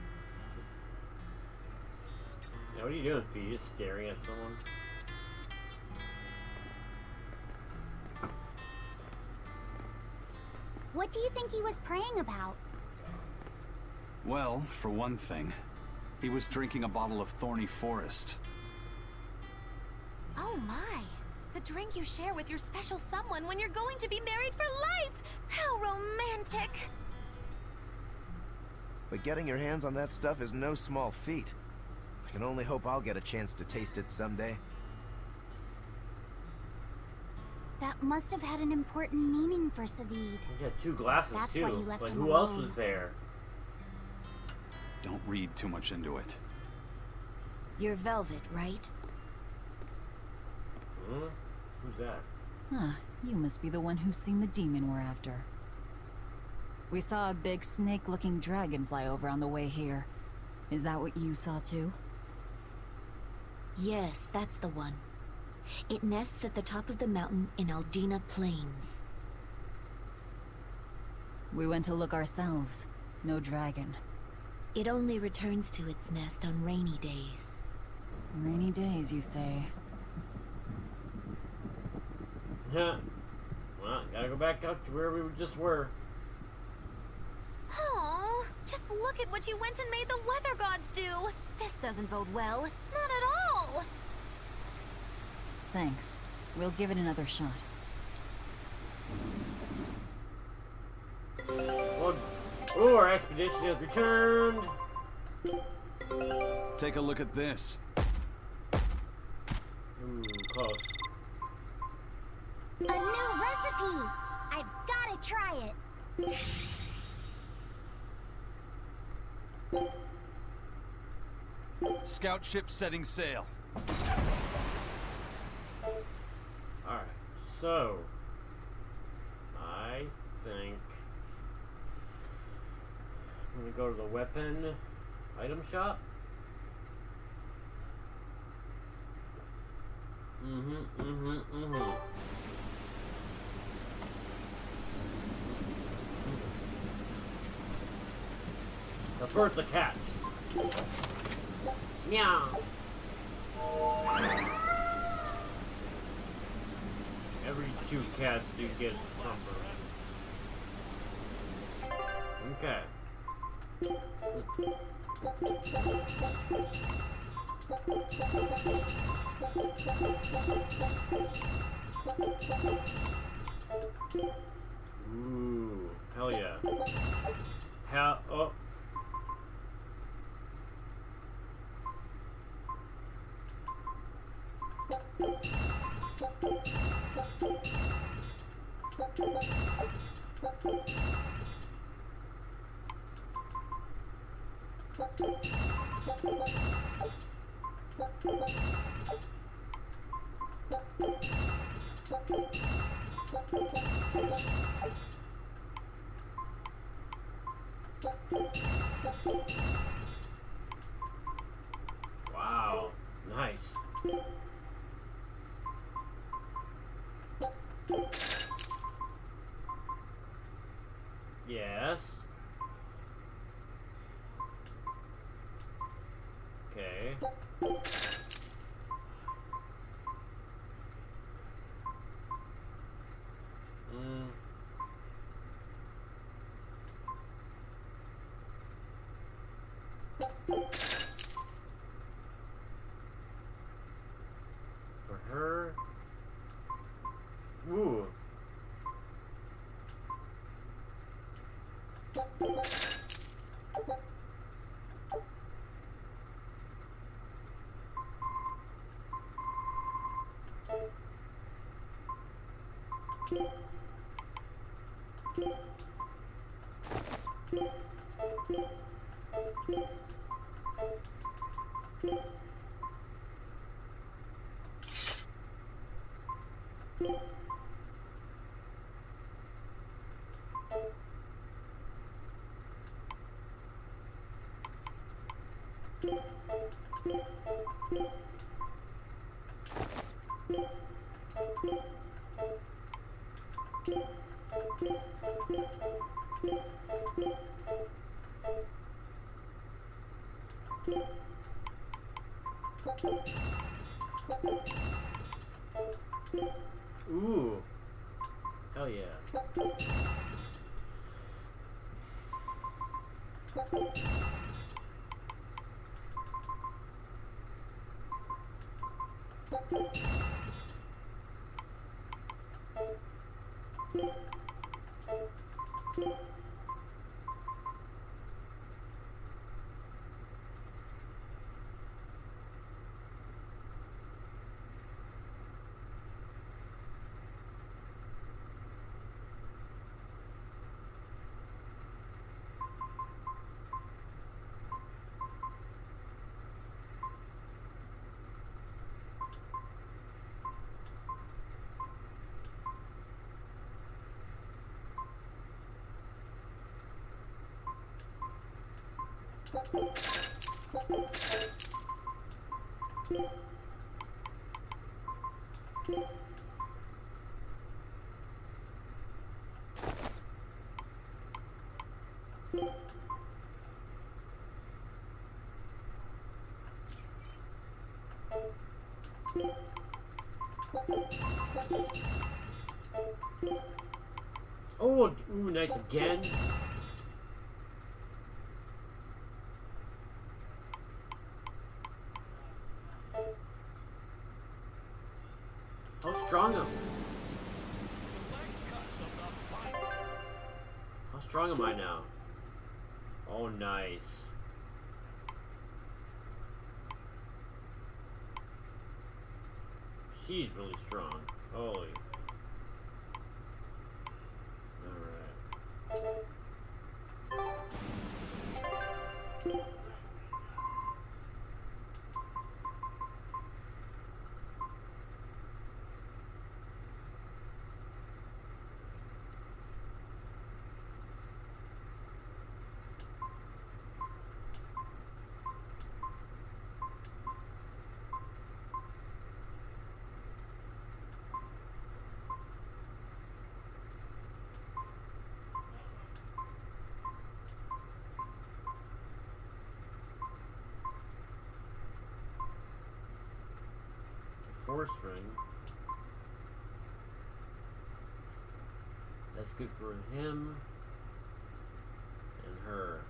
Yeah, what are you doing, Fee? You just staring at someone? What do you think he was praying about? Well, for one thing, he was drinking a bottle of Thorny Forest. Oh my. The drink you share with your special someone when you're going to be married for life! How romantic! But getting your hands on that stuff is no small feat. I can only hope I'll get a chance to taste it someday. That must have had an important meaning for Savid. You got 2 glasses That's too. why you left like, him who else alone. was there? Don't read too much into it. You're Velvet, right? Hmm? Who's that? Huh, you must be the one who's seen the demon we're after. We saw a big snake-looking dragon fly over on the way here. Is that what you saw too? Yes, that's the one. It nests at the top of the mountain in Aldina Plains. We went to look ourselves. No dragon. It only returns to its nest on rainy days. Rainy days, you say? Yeah. Well, gotta go back up to where we just were. Oh, just look at what you went and made the weather gods do. This doesn't bode well. Not at all. Thanks. We'll give it another shot. Oh, our expedition has returned. Take a look at this. Ooh, close. A new recipe! I've gotta try it. Scout ship setting sail. Alright, so I think I'm gonna go to the weapon item shop. Now first the cats. Meow. Every 2 cats do get something. Okay. Ooh, hell yeah. Oh. Wow, nice. Yes. Okay. For her. Ooh. Ooh. Hell yeah. Oh, ooh, nice again. How strong am How strong am I now? Oh, nice. She's really strong. Holy. Alright. force ring. That's good for him and her.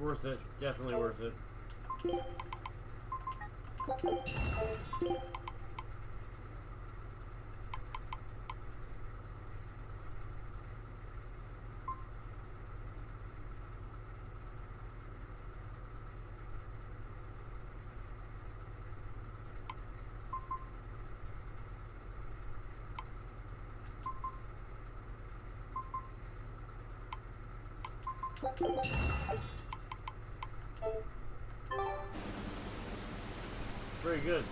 Worth it. Definitely worth it. Very good.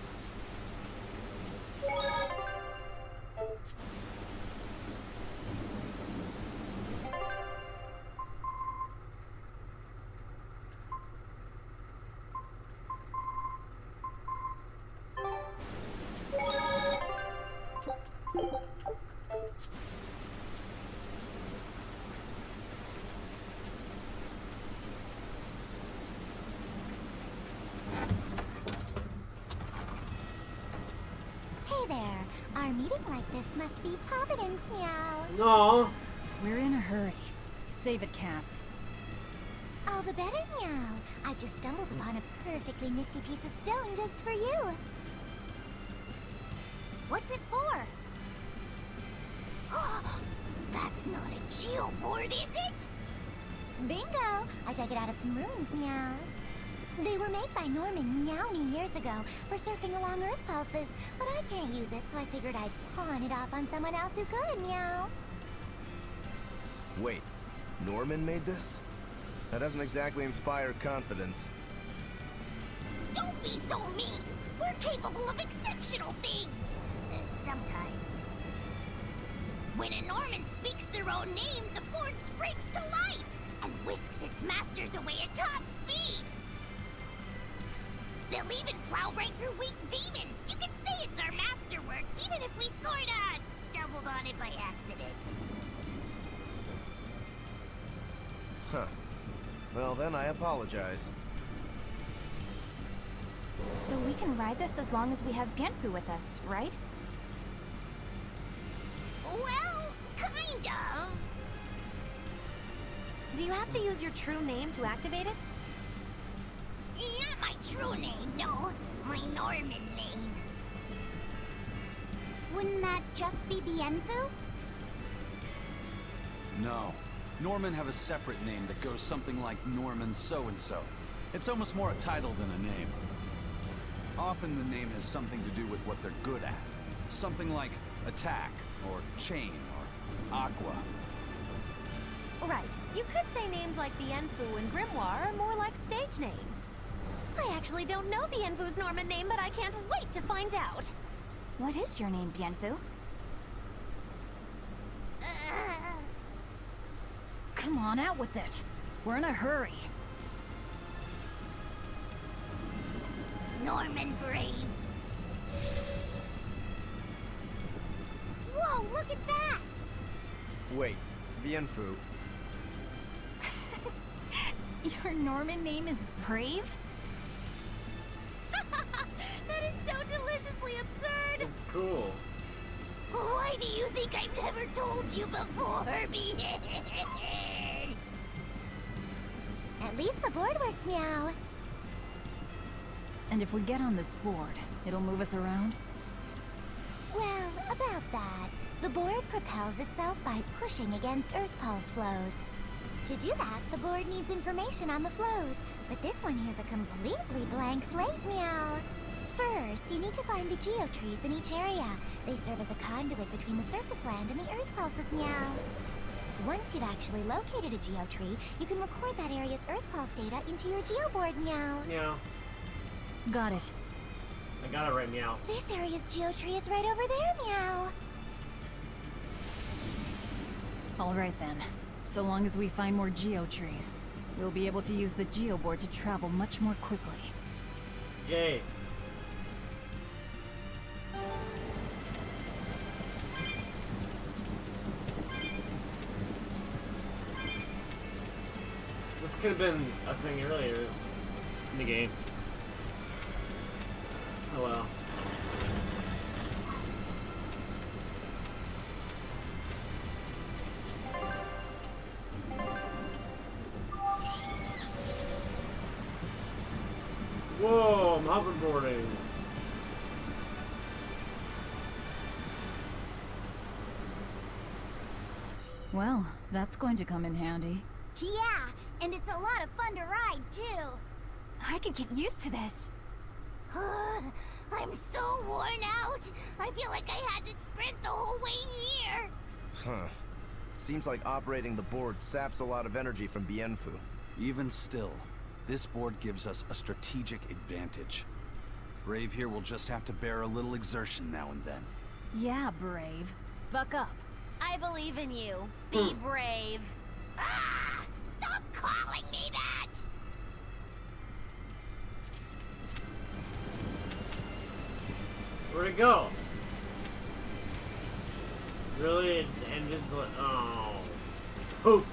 Our meeting like this must be Providence, meow. No. We're in a hurry. Save it, cats. All the better, meow. I've just stumbled upon a perfectly nifty piece of stone just for you. What's it for? That's not a geoboard, is it? Bingo! I dug it out of some ruins, meow. They were made by Norman Meowny years ago for surfing along Earth pulses, but I can't use it, so I figured I'd pawn it off on someone else who could, meow. Wait, Norman made this? That doesn't exactly inspire confidence. Don't be so mean! We're capable of exceptional things! Sometimes. When a Norman speaks their own name, the board springs to life and whisks its masters away at top speed. They'll even plow right through weak demons. You can say it's our masterwork, even if we sorta stumbled on it by accident. Huh. Well, then I apologize. So we can ride this as long as we have Bienfu with us, right? Well, kind of. Do you have to use your true name to activate it? Not my true name, no. My Norman name. Wouldn't that just be Bienfu? No. Norman have a separate name that goes something like Norman so-and-so. It's almost more a title than a name. Often the name has something to do with what they're good at. Something like attack, or chain, or aqua. Right. You could say names like Bienfu and Grimoire are more like stage names. I actually don't know Bienfu's Norman name, but I can't wait to find out. What is your name, Bienfu? Come on, out with it. We're in a hurry. Norman Brave. Whoa, look at that! Wait, Bienfu. Your Norman name is Brave? That is so deliciously absurd! It's cool. Why do you think I've never told you before, At least the board works, Meow. And if we get on this board, it'll move us around? Well, about that. The board propels itself by pushing against Earth Pulse flows. To do that, the board needs information on the flows, but this one here's a completely blank slate, Meow. First, you need to find the geotrees in each area. They serve as a conduit between the surface land and the Earth Pulses, Meow. Once you've actually located a geotree, you can record that area's Earth Pulse data into your geoboard, Meow. Meow. Got it. I got it right, Meow. This area's geotree is right over there, Meow. All right then. So long as we find more geotrees, we'll be able to use the geoboard to travel much more quickly. Yay. This could have been a thing earlier in the game. Oh well. Whoa, I'm hoverboarding. Well, that's going to come in handy. Yeah, and it's a lot of fun to ride, too. I could get used to this. I'm so worn out. I feel like I had to sprint the whole way here. Huh. Seems like operating the board saps a lot of energy from Bienfu. Even still, this board gives us a strategic advantage. Brave here will just have to bear a little exertion now and then. Yeah, Brave. Buck up. I believe in you. Be brave. Ah! Stop calling me that! Where'd it go? Really? It just ended like, oh. Poop.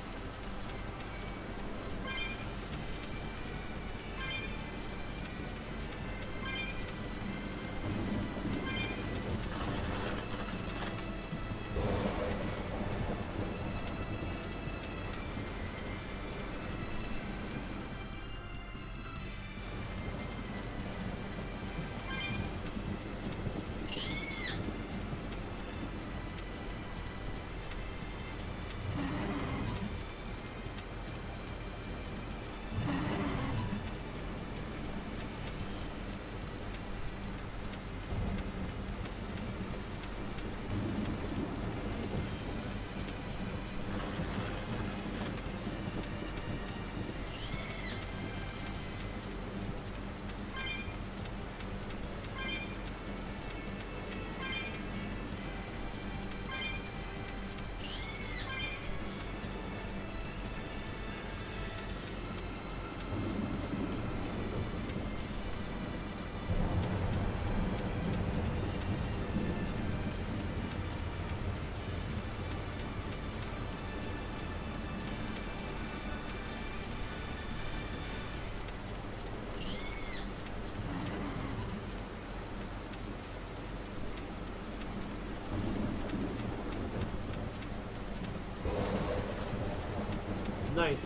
Nice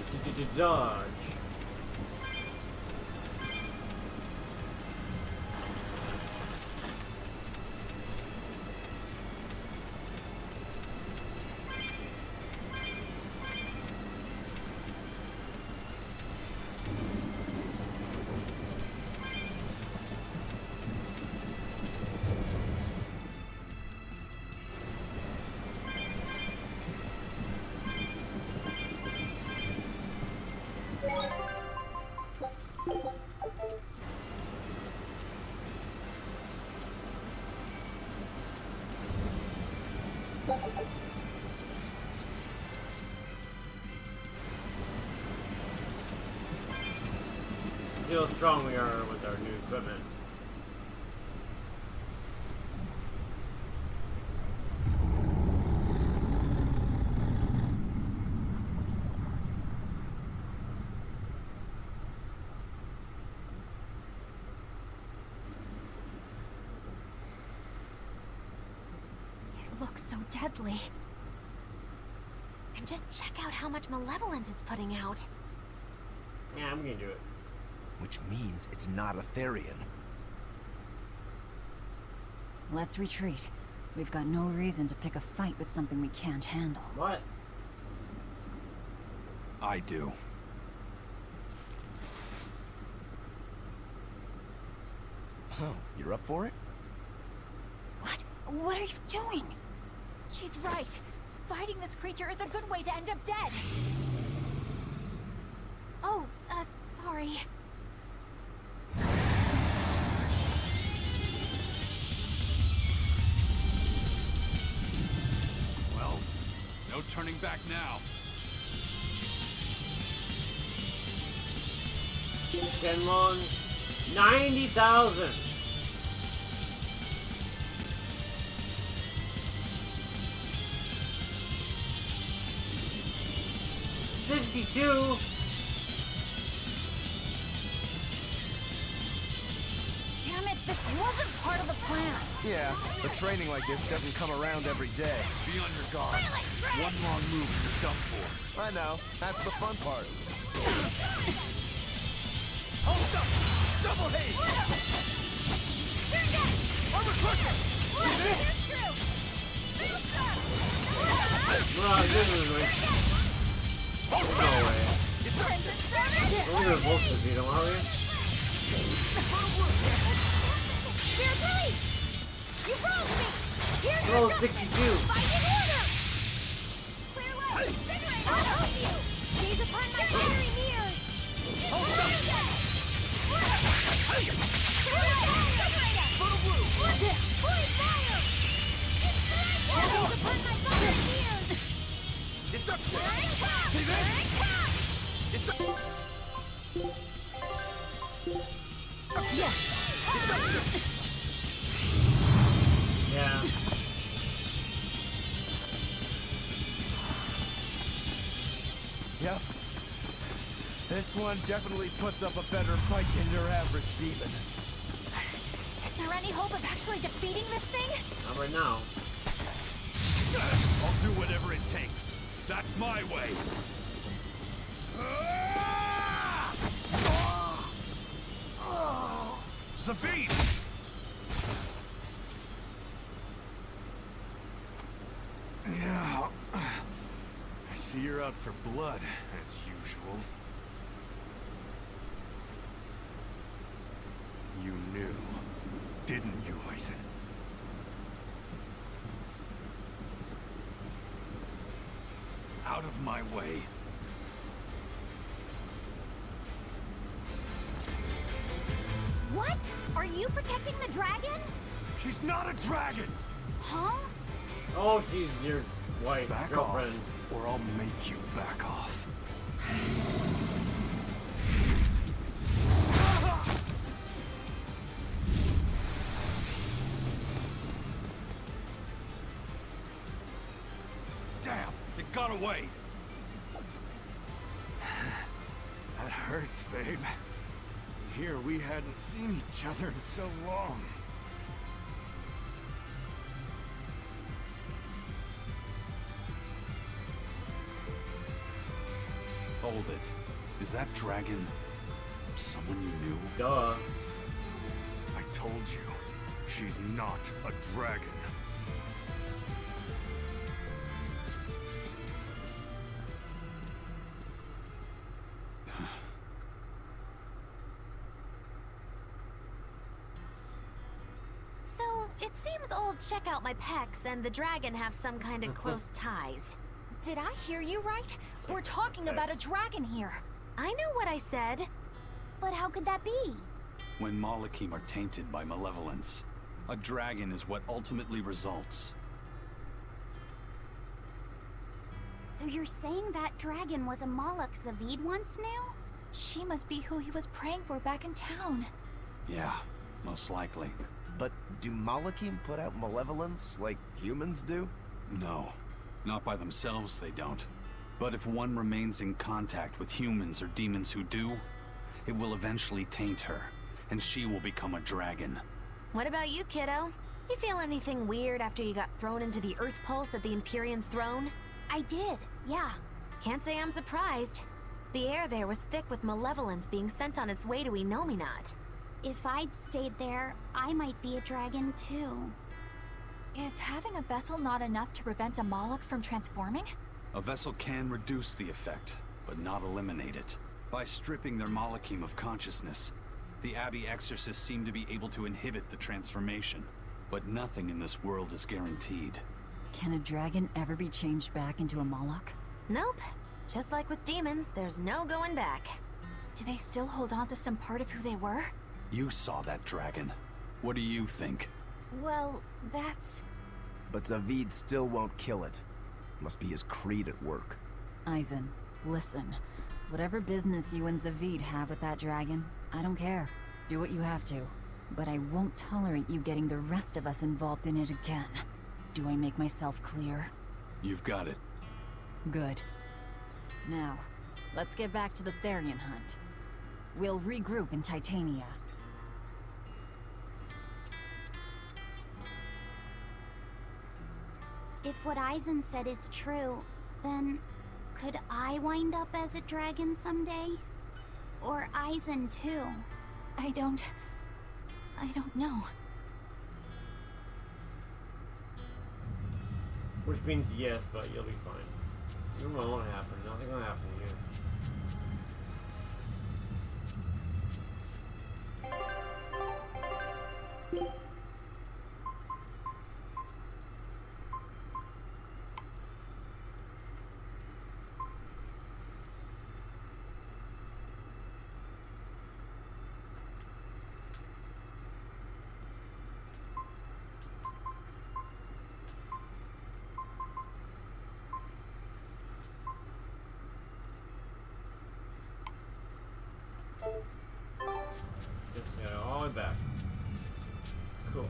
dodge. See how strong we are with our new equipment. Looks so deadly. And just check out how much malevolence it's putting out. Yeah, I'm gonna do it. Which means it's not a Therian. Let's retreat. We've got no reason to pick a fight with something we can't handle. What? I do. Oh, you're up for it? What? What are you doing? She's right. Fighting this creature is a good way to end up dead. Oh, sorry. Well, no turning back now. Shenlong, 90,000. $62. Damn it, this wasn't part of the plan. Yeah, but training like this doesn't come around every day. Be on your guard. One wrong move and you're done for. I know. That's the fun part. Hold up! Double haze! Armor crusher! No way. We're gonna both defeat him, are we? Spirit release! You broke me! Here's Roll your 62. Fighting order! Clear way! I'll help you! Gaze upon my fiery mirrors! Hold up! Clear way! Photo blue! Point fire! Gaze upon my fiery mirrors! Deception! Yeah. Yep. This one definitely puts up a better fight than your average demon. Is there any hope of actually defeating this thing? Not right now. I'll do whatever it takes. That's my way. Sabine! Yeah. I see you're out for blood, as usual. You knew, didn't you, Eisen? Out of my way. What? Are you protecting the dragon? She's not a dragon! Huh? Oh, she's your wife, Back girlfriend. off, or I'll make you back off. Damn, it got away! That hurts, babe. Here we hadn't seen each other in so long. Hold it. Is that dragon someone you knew? Duh. I told you, she's not a dragon. So, it seems old Check Out My Pecs and the dragon have some kind of close ties. Did I hear you right? We're talking about a dragon here. I know what I said. But how could that be? When Malachim are tainted by malevolence, a dragon is what ultimately results. So you're saying that dragon was a Moloch Zavid once knew? She must be who he was praying for back in town. Yeah, most likely. But do Malachim put out malevolence like humans do? No, not by themselves they don't. But if one remains in contact with humans or demons who do, it will eventually taint her, and she will become a dragon. What about you, kiddo? You feel anything weird after you got thrown into the Earth Pulse at the Empyrean's throne? I did, yeah. Can't say I'm surprised. The air there was thick with malevolence being sent on its way to Enominat. If I'd stayed there, I might be a dragon too. Is having a vessel not enough to prevent a Moloch from transforming? A vessel can reduce the effect, but not eliminate it. By stripping their Malachim of consciousness, the Abbey exorcists seem to be able to inhibit the transformation. But nothing in this world is guaranteed. Can a dragon ever be changed back into a Moloch? Nope. Just like with demons, there's no going back. Do they still hold on to some part of who they were? You saw that dragon. What do you think? Well, that's... But Zavid still won't kill it. Must be his creed at work. Eisen, listen. Whatever business you and Zavid have with that dragon, I don't care. Do what you have to. But I won't tolerate you getting the rest of us involved in it again. Do I make myself clear? You've got it. Good. Now, let's get back to the Therian hunt. We'll regroup in Titania. If what Eisen said is true, then could I wind up as a dragon someday? Or Eisen too? I don't know. Which means yes, but you'll be fine. You don't know what won't happen. Nothing will happen to you. Just go all the way back. Cool.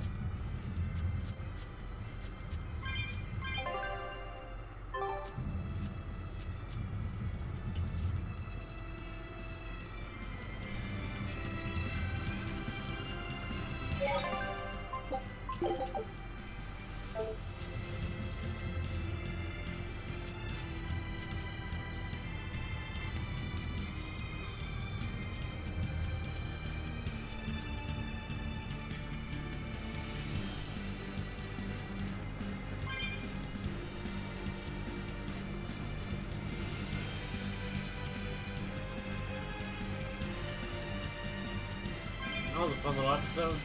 That was a fun little episode.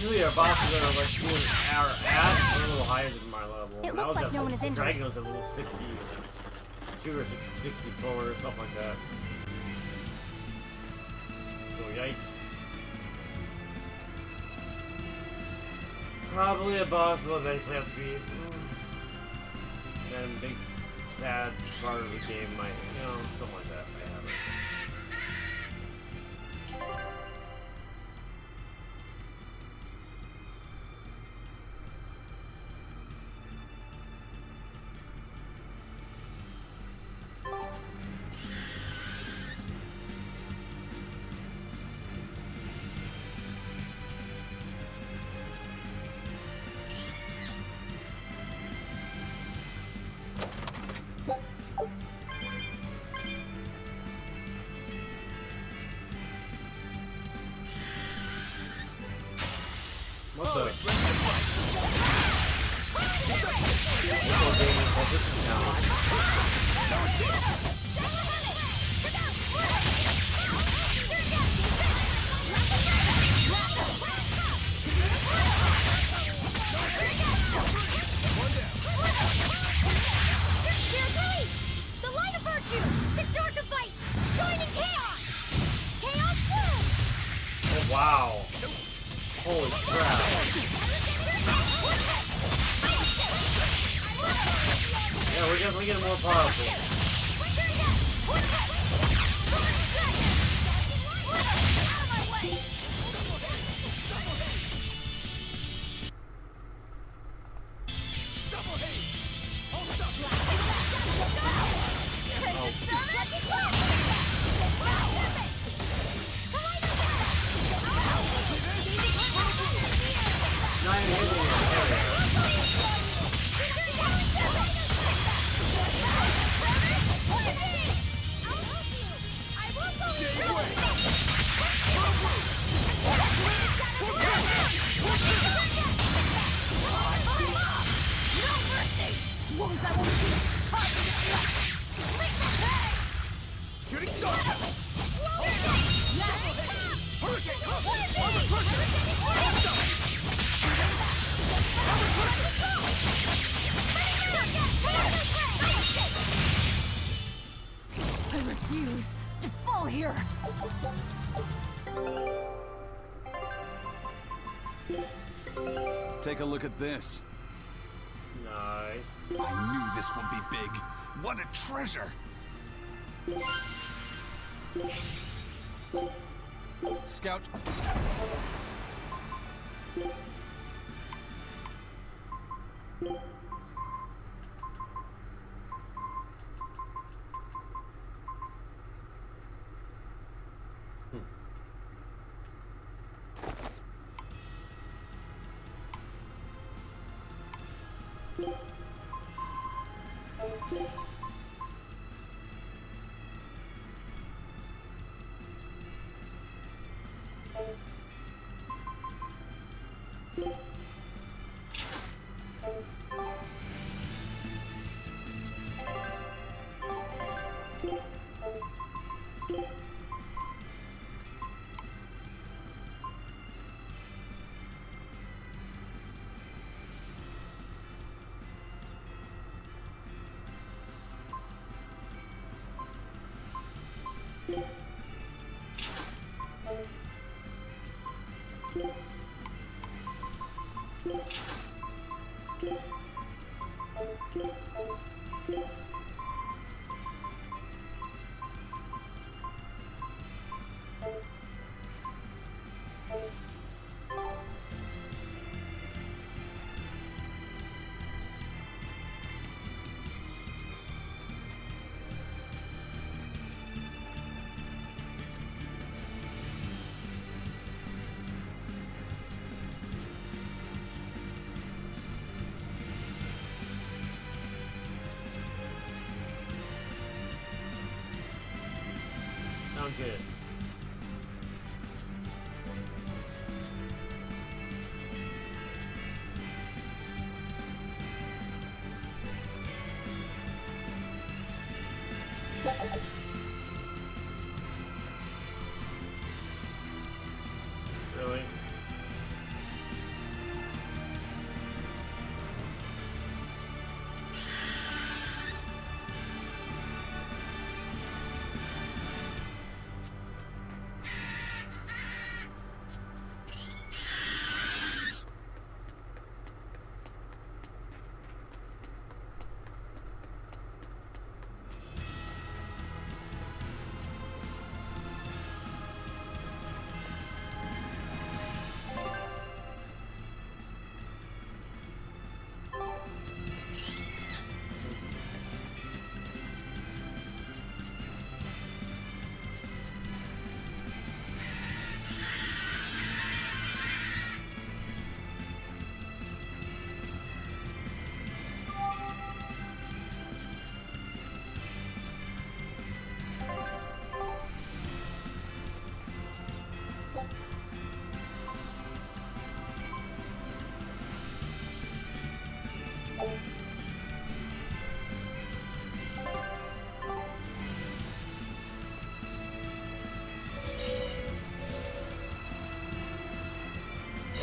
Usually our bosses are like our ass are a little higher than my level. It looks like no one is injured. Dragon was a little 62 or 64 or something like that. So yikes. Probably a boss will eventually have to be. And big sad part of the game might, you know, something like that might happen. What the? The light of virtue! The dark of vice! Joining chaos! Chaos boom! Oh wow! Holy crap! Yeah, we're definitely getting more powerful. I refuse to fall here. Take a look at this. Nice. I knew this would be big. What a treasure! Scout. Sound good. Really?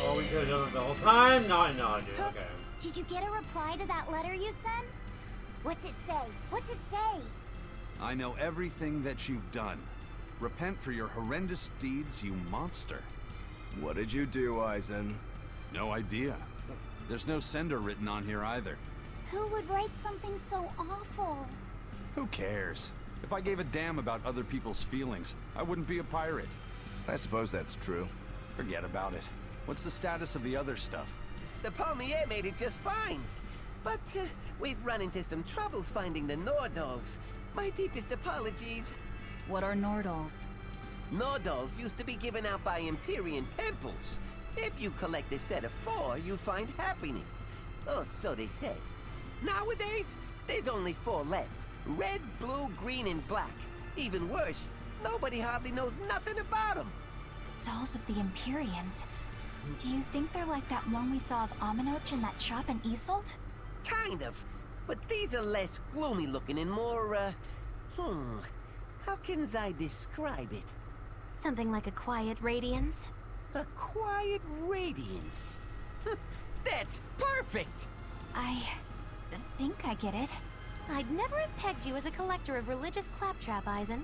Oh, we could have done it the whole time? No, dude, okay. Did you get a reply to that letter you sent? What's it say? What's it say? I know everything that you've done. Repent for your horrendous deeds, you monster. What did you do, Eisen? No idea. There's no sender written on here either. Who would write something so awful? Who cares? If I gave a damn about other people's feelings, I wouldn't be a pirate. I suppose that's true. Forget about it. What's the status of the other stuff? The Palmier made it just fine. But we've run into some troubles finding the Nordals. My deepest apologies. What are Nordals? Nordals used to be given out by Empyrean temples. If you collect a set of 4, you find happiness. Oh, so they said. Nowadays, there's only 4 left. Red, blue, green, and black. Even worse, nobody hardly knows nothing about them. Dolls of the Empyreans. Do you think they're like that one we saw of Aminoch in that shop in Isolt? Kind of. But these are less gloomy looking and more, how can I describe it? Something like a quiet radiance? A quiet radiance. That's perfect! I think I get it. I'd never have pegged you as a collector of religious claptrap, Eisen.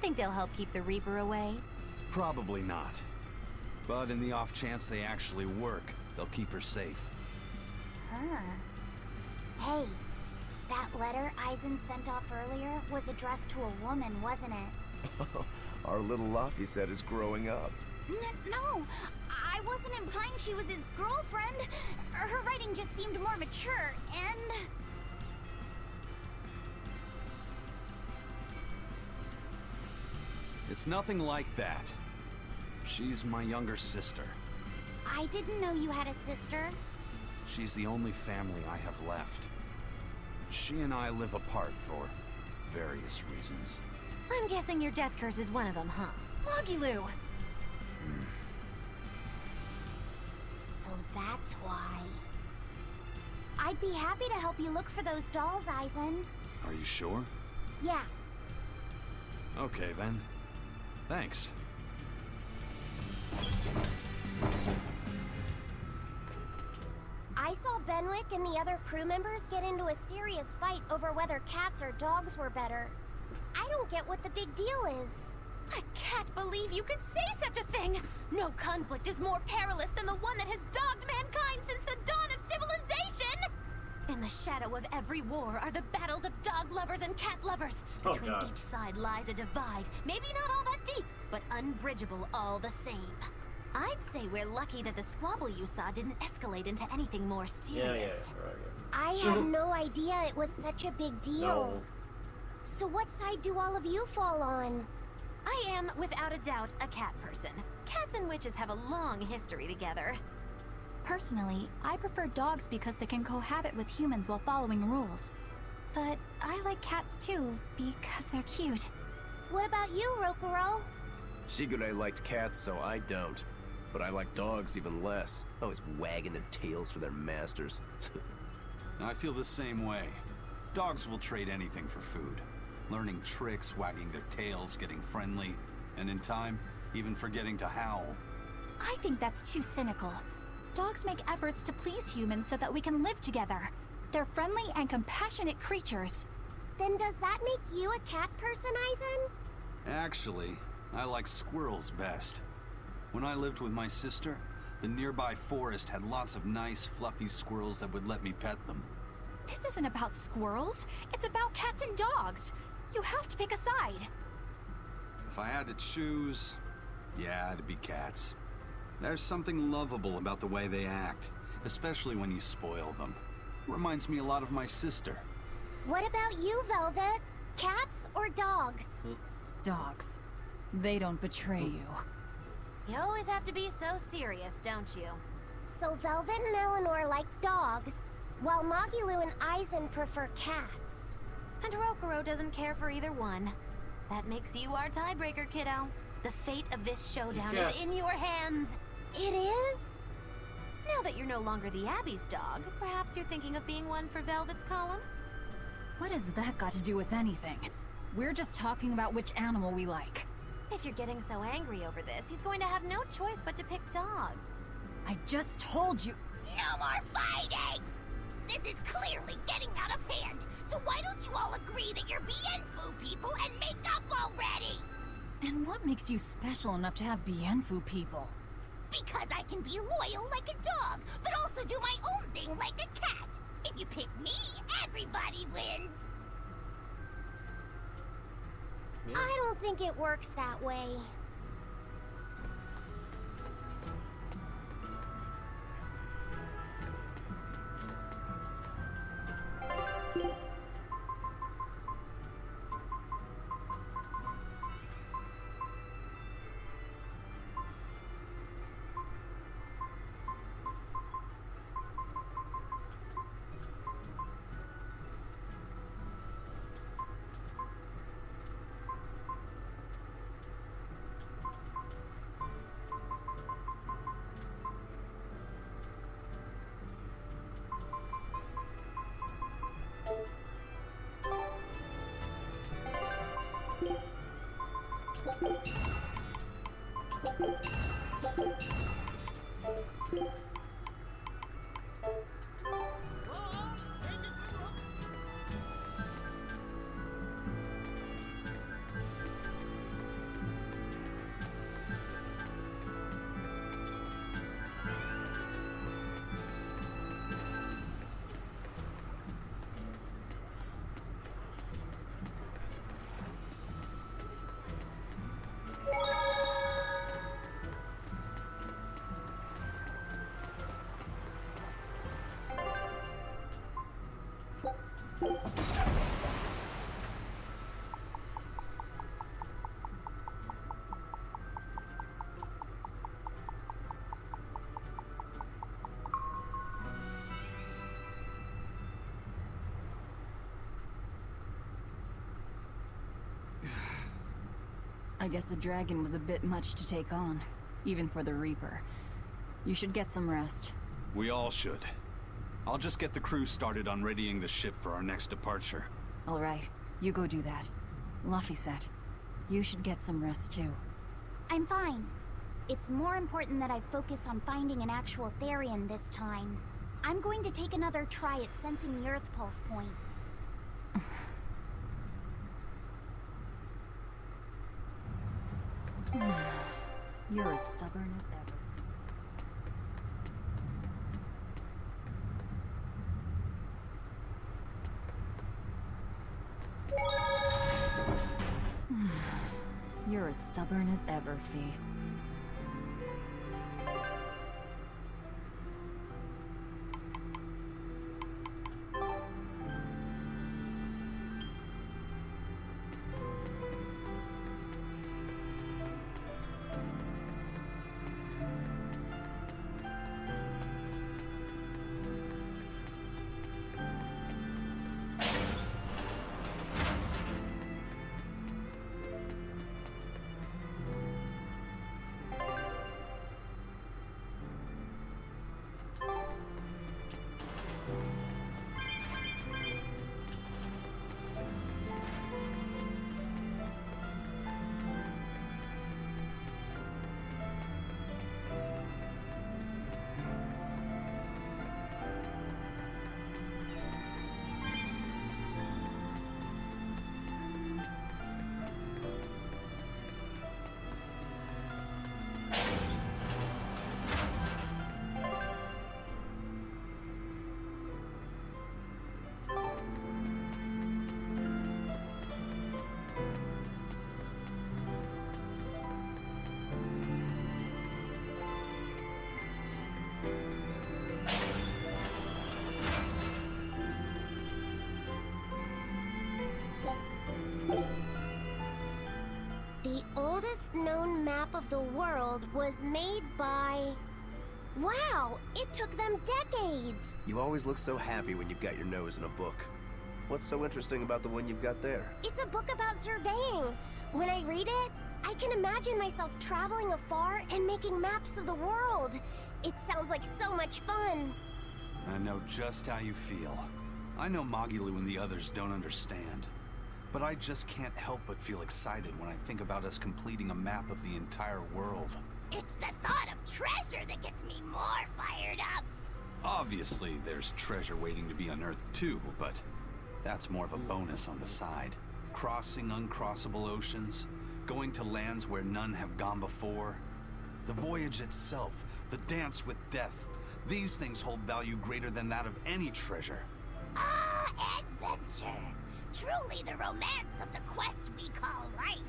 Think they'll help keep the Reaper away? Probably not. But in the off chance they actually work, they'll keep her safe. Her? Hey, that letter Eisen sent off earlier was addressed to a woman, wasn't it? Our little Laffy set is growing up. No, I wasn't implying she was his girlfriend. Her writing just seemed more mature, and... It's nothing like that. She's my younger sister. I didn't know you had a sister. She's the only family I have left. She and I live apart for various reasons. I'm guessing your death curse is one of them, huh? Magilou! So that's why. I'd be happy to help you look for those dolls, Eisen. Are you sure? Yeah. Okay, then. Thanks. I saw Benwick and the other crew members get into a serious fight over whether cats or dogs were better. I don't get what the big deal is. I can't believe you could say such a thing! No conflict is more perilous than the one that has dogged mankind since the dawn of civilization! In the shadow of every war are the battles of dog lovers and cat lovers. Between each side lies a divide, maybe not all that deep, but unbridgeable all the same. I'd say we're lucky that the squabble you saw didn't escalate into anything more serious. I had no idea it was such a big deal. No. So what side do all of you fall on? I am, without a doubt, a cat person. Cats and witches have a long history together. Personally, I prefer dogs because they can cohabit with humans while following rules. But I like cats too, because they're cute. What about you, Rokuro? Shigure liked cats, so I don't. But I like dogs even less. Always wagging their tails for their masters. I feel the same way. Dogs will trade anything for food. Learning tricks, wagging their tails, getting friendly, and in time, even forgetting to howl. I think that's too cynical. Dogs make efforts to please humans so that we can live together. They're friendly and compassionate creatures. Then does that make you a cat person, Aizen? Actually, I like squirrels best. When I lived with my sister, the nearby forest had lots of nice, fluffy squirrels that would let me pet them. This isn't about squirrels. It's about cats and dogs. You have to pick a side. If I had to choose, yeah, it'd be cats. There's something lovable about the way they act, especially when you spoil them. Reminds me a lot of my sister. What about you, Velvet? Cats or dogs? Dogs. They don't betray you. You always have to be so serious, don't you? So Velvet and Eleanor like dogs, while Magilu and Aizen prefer cats. And Rokuro doesn't care for either one. That makes you our tiebreaker, kiddo. The fate of this showdown is in your hands. It is? Now that you're no longer the Abbey's dog, perhaps you're thinking of being one for Velvet's column? What has that got to do with anything? We're just talking about which animal we like. If you're getting so angry over this, he's going to have no choice but to pick dogs. I just told you. No more fighting! This is clearly getting out of hand, so why don't you all agree that you're Bienfu people and make up already? And what makes you special enough to have Bienfu people? Because I can be loyal like a dog, but also do my own thing like a cat. If you pick me, everybody wins. Yeah. I don't think it works that way. I guess a dragon was a bit much to take on, even for the Reaper. You should get some rest. We all should. I'll just get the crew started on readying the ship for our next departure. All right, you go do that. Laphicet, you should get some rest too. I'm fine. It's more important that I focus on finding an actual Therian this time. I'm going to take another try at sensing the Earth Pulse points. You're as stubborn as ever. You're as stubborn as ever, Fee. The oldest known map of the world was made by... Wow, it took them decades! You always look so happy when you've got your nose in a book. What's so interesting about the one you've got there? It's a book about surveying. When I read it, I can imagine myself traveling afar and making maps of the world. It sounds like so much fun. I know just how you feel. I know Magilu and the others don't understand. But I just can't help but feel excited when I think about us completing a map of the entire world. It's the thought of treasure that gets me more fired up. Obviously, there's treasure waiting to be unearthed too, but that's more of a bonus on the side. Crossing uncrossable oceans, going to lands where none have gone before. The voyage itself, the dance with death, these things hold value greater than that of any treasure. Ah, adventure. Truly the romance of the quest we call life.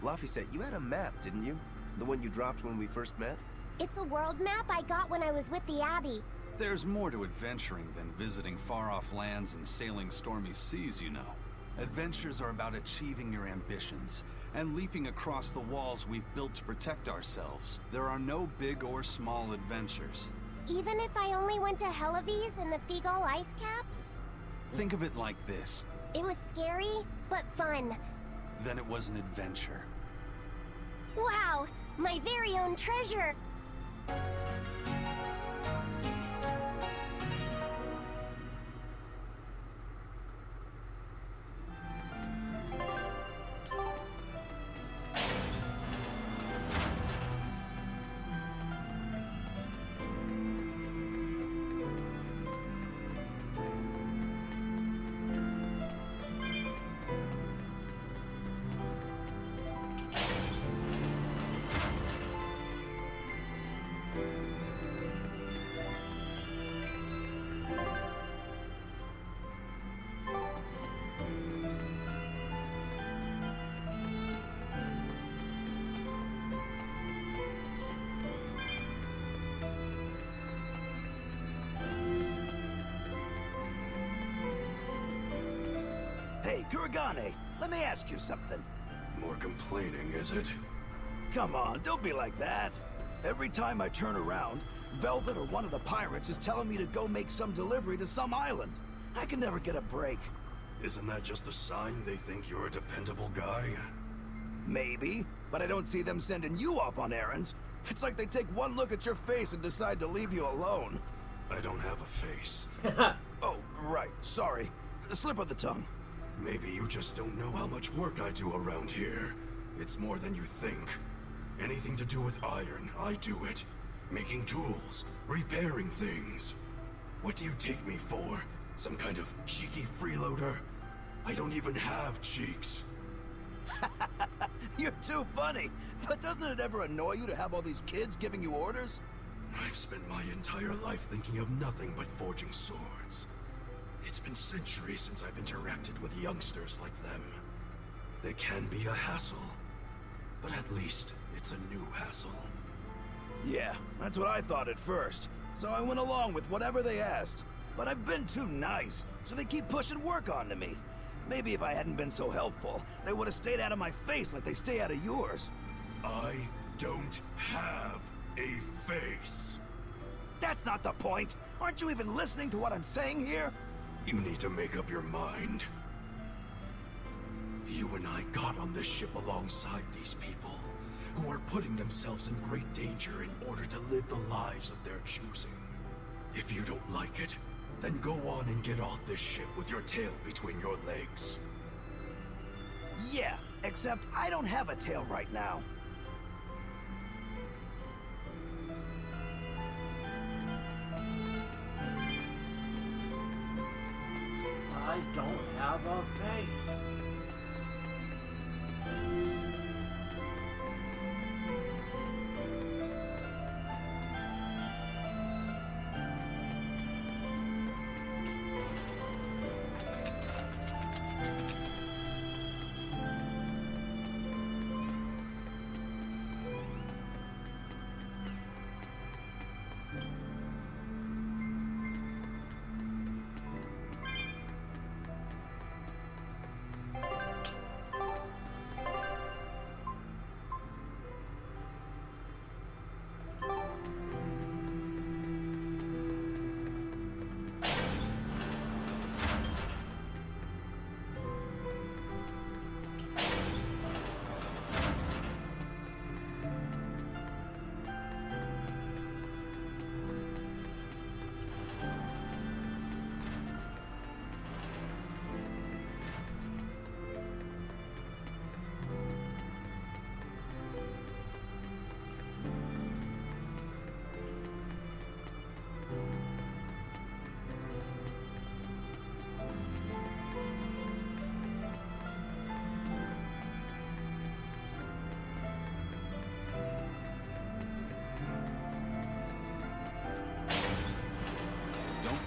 Luffy said you had a map, didn't you? The one you dropped when we first met? It's a world map I got when I was with the Abbey. There's more to adventuring than visiting far-off lands and sailing stormy seas, you know. Adventures are about achieving your ambitions and leaping across the walls we've built to protect ourselves. There are no big or small adventures. Even if I only went to Helavis and the Figal ice caps? Think of it like this. It was scary, but fun. Then it was an adventure. Wow, my very own treasure! Hey, Kuragane, let me ask you something. More complaining, is it? Come on, don't be like that. Every time I turn around, Velvet or one of the pirates is telling me to go make some delivery to some island. I can never get a break. Isn't that just a sign they think you're a dependable guy? Maybe, but I don't see them sending you off on errands. It's like they take one look at your face and decide to leave you alone. I don't have a face. Oh, right, sorry. The slip of the tongue. Maybe you just don't know how much work I do around here. It's more than you think. Anything to do with iron, I do it. Making tools, repairing things. What do you take me for? Some kind of cheeky freeloader? I don't even have cheeks. You're too funny. But doesn't it ever annoy you to have all these kids giving you orders? I've spent my entire life thinking of nothing but forging swords. It's been centuries since I've interacted with youngsters like them. They can be a hassle, but at least it's a new hassle. Yeah, that's what I thought at first. So I went along with whatever they asked. But I've been too nice, so they keep pushing work onto me. Maybe if I hadn't been so helpful, they would have stayed out of my face like they stay out of yours. I don't have a face. That's not the point. Aren't you even listening to what I'm saying here? You need to make up your mind. You and I got on this ship alongside these people, who are putting themselves in great danger in order to live the lives of their choosing. If you don't like it, then go on and get off this ship with your tail between your legs. Yeah, except I don't have a tail right now. I don't have a face.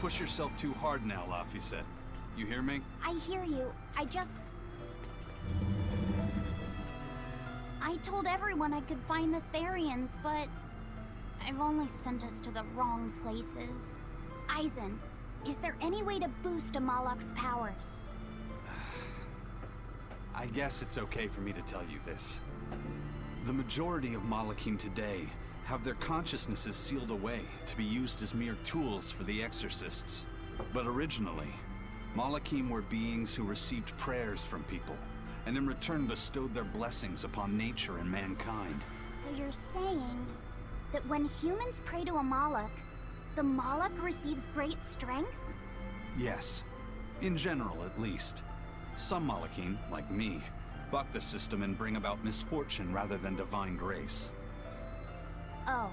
push yourself too hard now, Laphicet. You hear me? I hear you. I told everyone I could find the Therians, but I've only sent us to the wrong places. Eisen, is there any way to boost a Malak's powers? I guess it's okay for me to tell you this. The majority of Malakim today have their consciousnesses sealed away to be used as mere tools for the exorcists. But originally, Malakim were beings who received prayers from people, and in return bestowed their blessings upon nature and mankind. So you're saying that when humans pray to a Malak, the Malak receives great strength? Yes. In general, at least. Some Malakim, like me, buck the system and bring about misfortune rather than divine grace. Oh,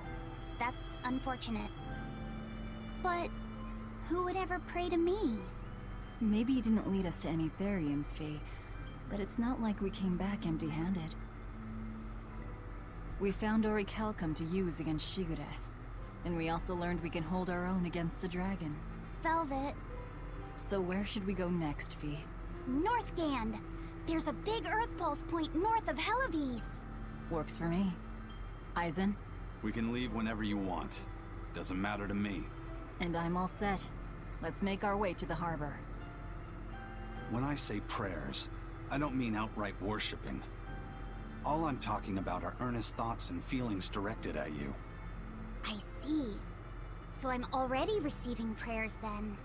that's unfortunate. But who would ever pray to me? Maybe you didn't lead us to any Therians, Fee, but it's not like we came back empty-handed. We found Orichalcum to use against Shigure, and we also learned we can hold our own against a dragon. Velvet. So where should we go next, Fee? Northgand! There's a big Earth Pulse point north of Helivis! Works for me. Eisen? We can leave whenever you want. Doesn't matter to me. And I'm all set. Let's make our way to the harbor. When I say prayers, I don't mean outright worshipping. All I'm talking about are earnest thoughts and feelings directed at you. I see. So I'm already receiving prayers then.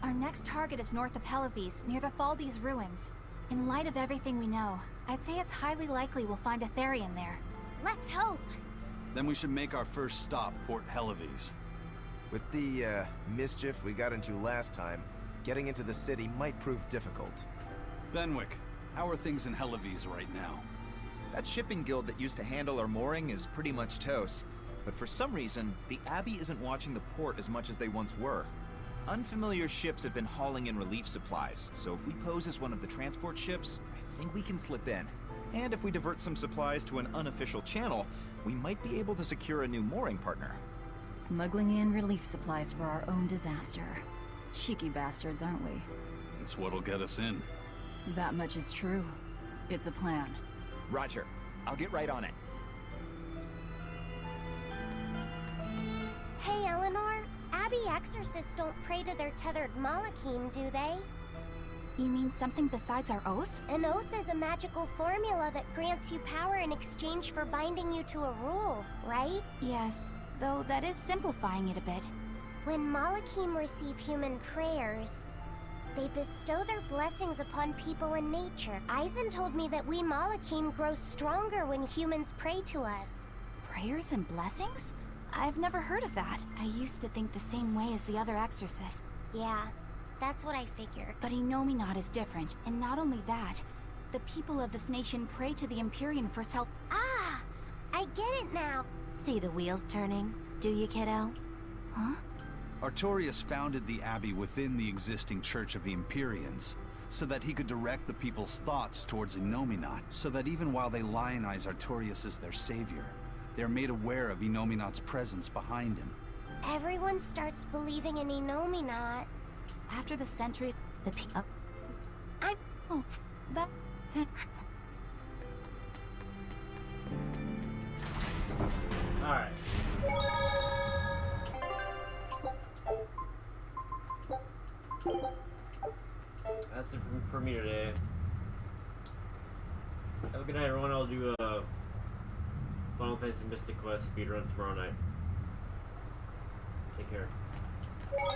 Our next target is north of Helivis, near the Faldes ruins. In light of everything we know, I'd say it's highly likely we'll find a Therian there. Let's hope! Then we should make our first stop, Port Helivis. With the, mischief we got into last time, getting into the city might prove difficult. Benwick, how are things in Helivis right now? That shipping guild that used to handle our mooring is pretty much toast. But for some reason, the Abbey isn't watching the port as much as they once were. Unfamiliar ships have been hauling in relief supplies, so if we pose as one of the transport ships, I think we can slip in. And if we divert some supplies to an unofficial channel, we might be able to secure a new mooring partner. Smuggling in relief supplies for our own disaster. Cheeky bastards, aren't we? It's what'll get us in. That much is true. It's a plan. Roger. I'll get right on it. Hey, Eleanor. Abbey exorcists don't pray to their tethered Malakim, do they? You mean something besides our oath? An oath is a magical formula that grants you power in exchange for binding you to a rule, right? Yes, though that is simplifying it a bit. When Malachim receive human prayers, they bestow their blessings upon people in nature. Eisen told me that we Malachim grow stronger when humans pray to us. Prayers and blessings? I've never heard of that. I used to think the same way as the other exorcists. Yeah, that's what I figured. But Inominat is different, and not only that, the people of this nation pray to the Empyrean for help. Ah, I get it now. See the wheels turning, do you, kiddo? Huh? Artorius founded the Abbey within the existing Church of the Empyreans, so that he could direct the people's thoughts towards Inominat, so that even while they lionize Artorius as their savior, they're made aware of Inominat's presence behind him. Everyone starts believing in Inominat. After the centuries, the Oh, that... Alright. That's it for me today. Have a good night, everyone. I'll do a Final Fantasy Mystic Quest speedrun tomorrow night. Take care.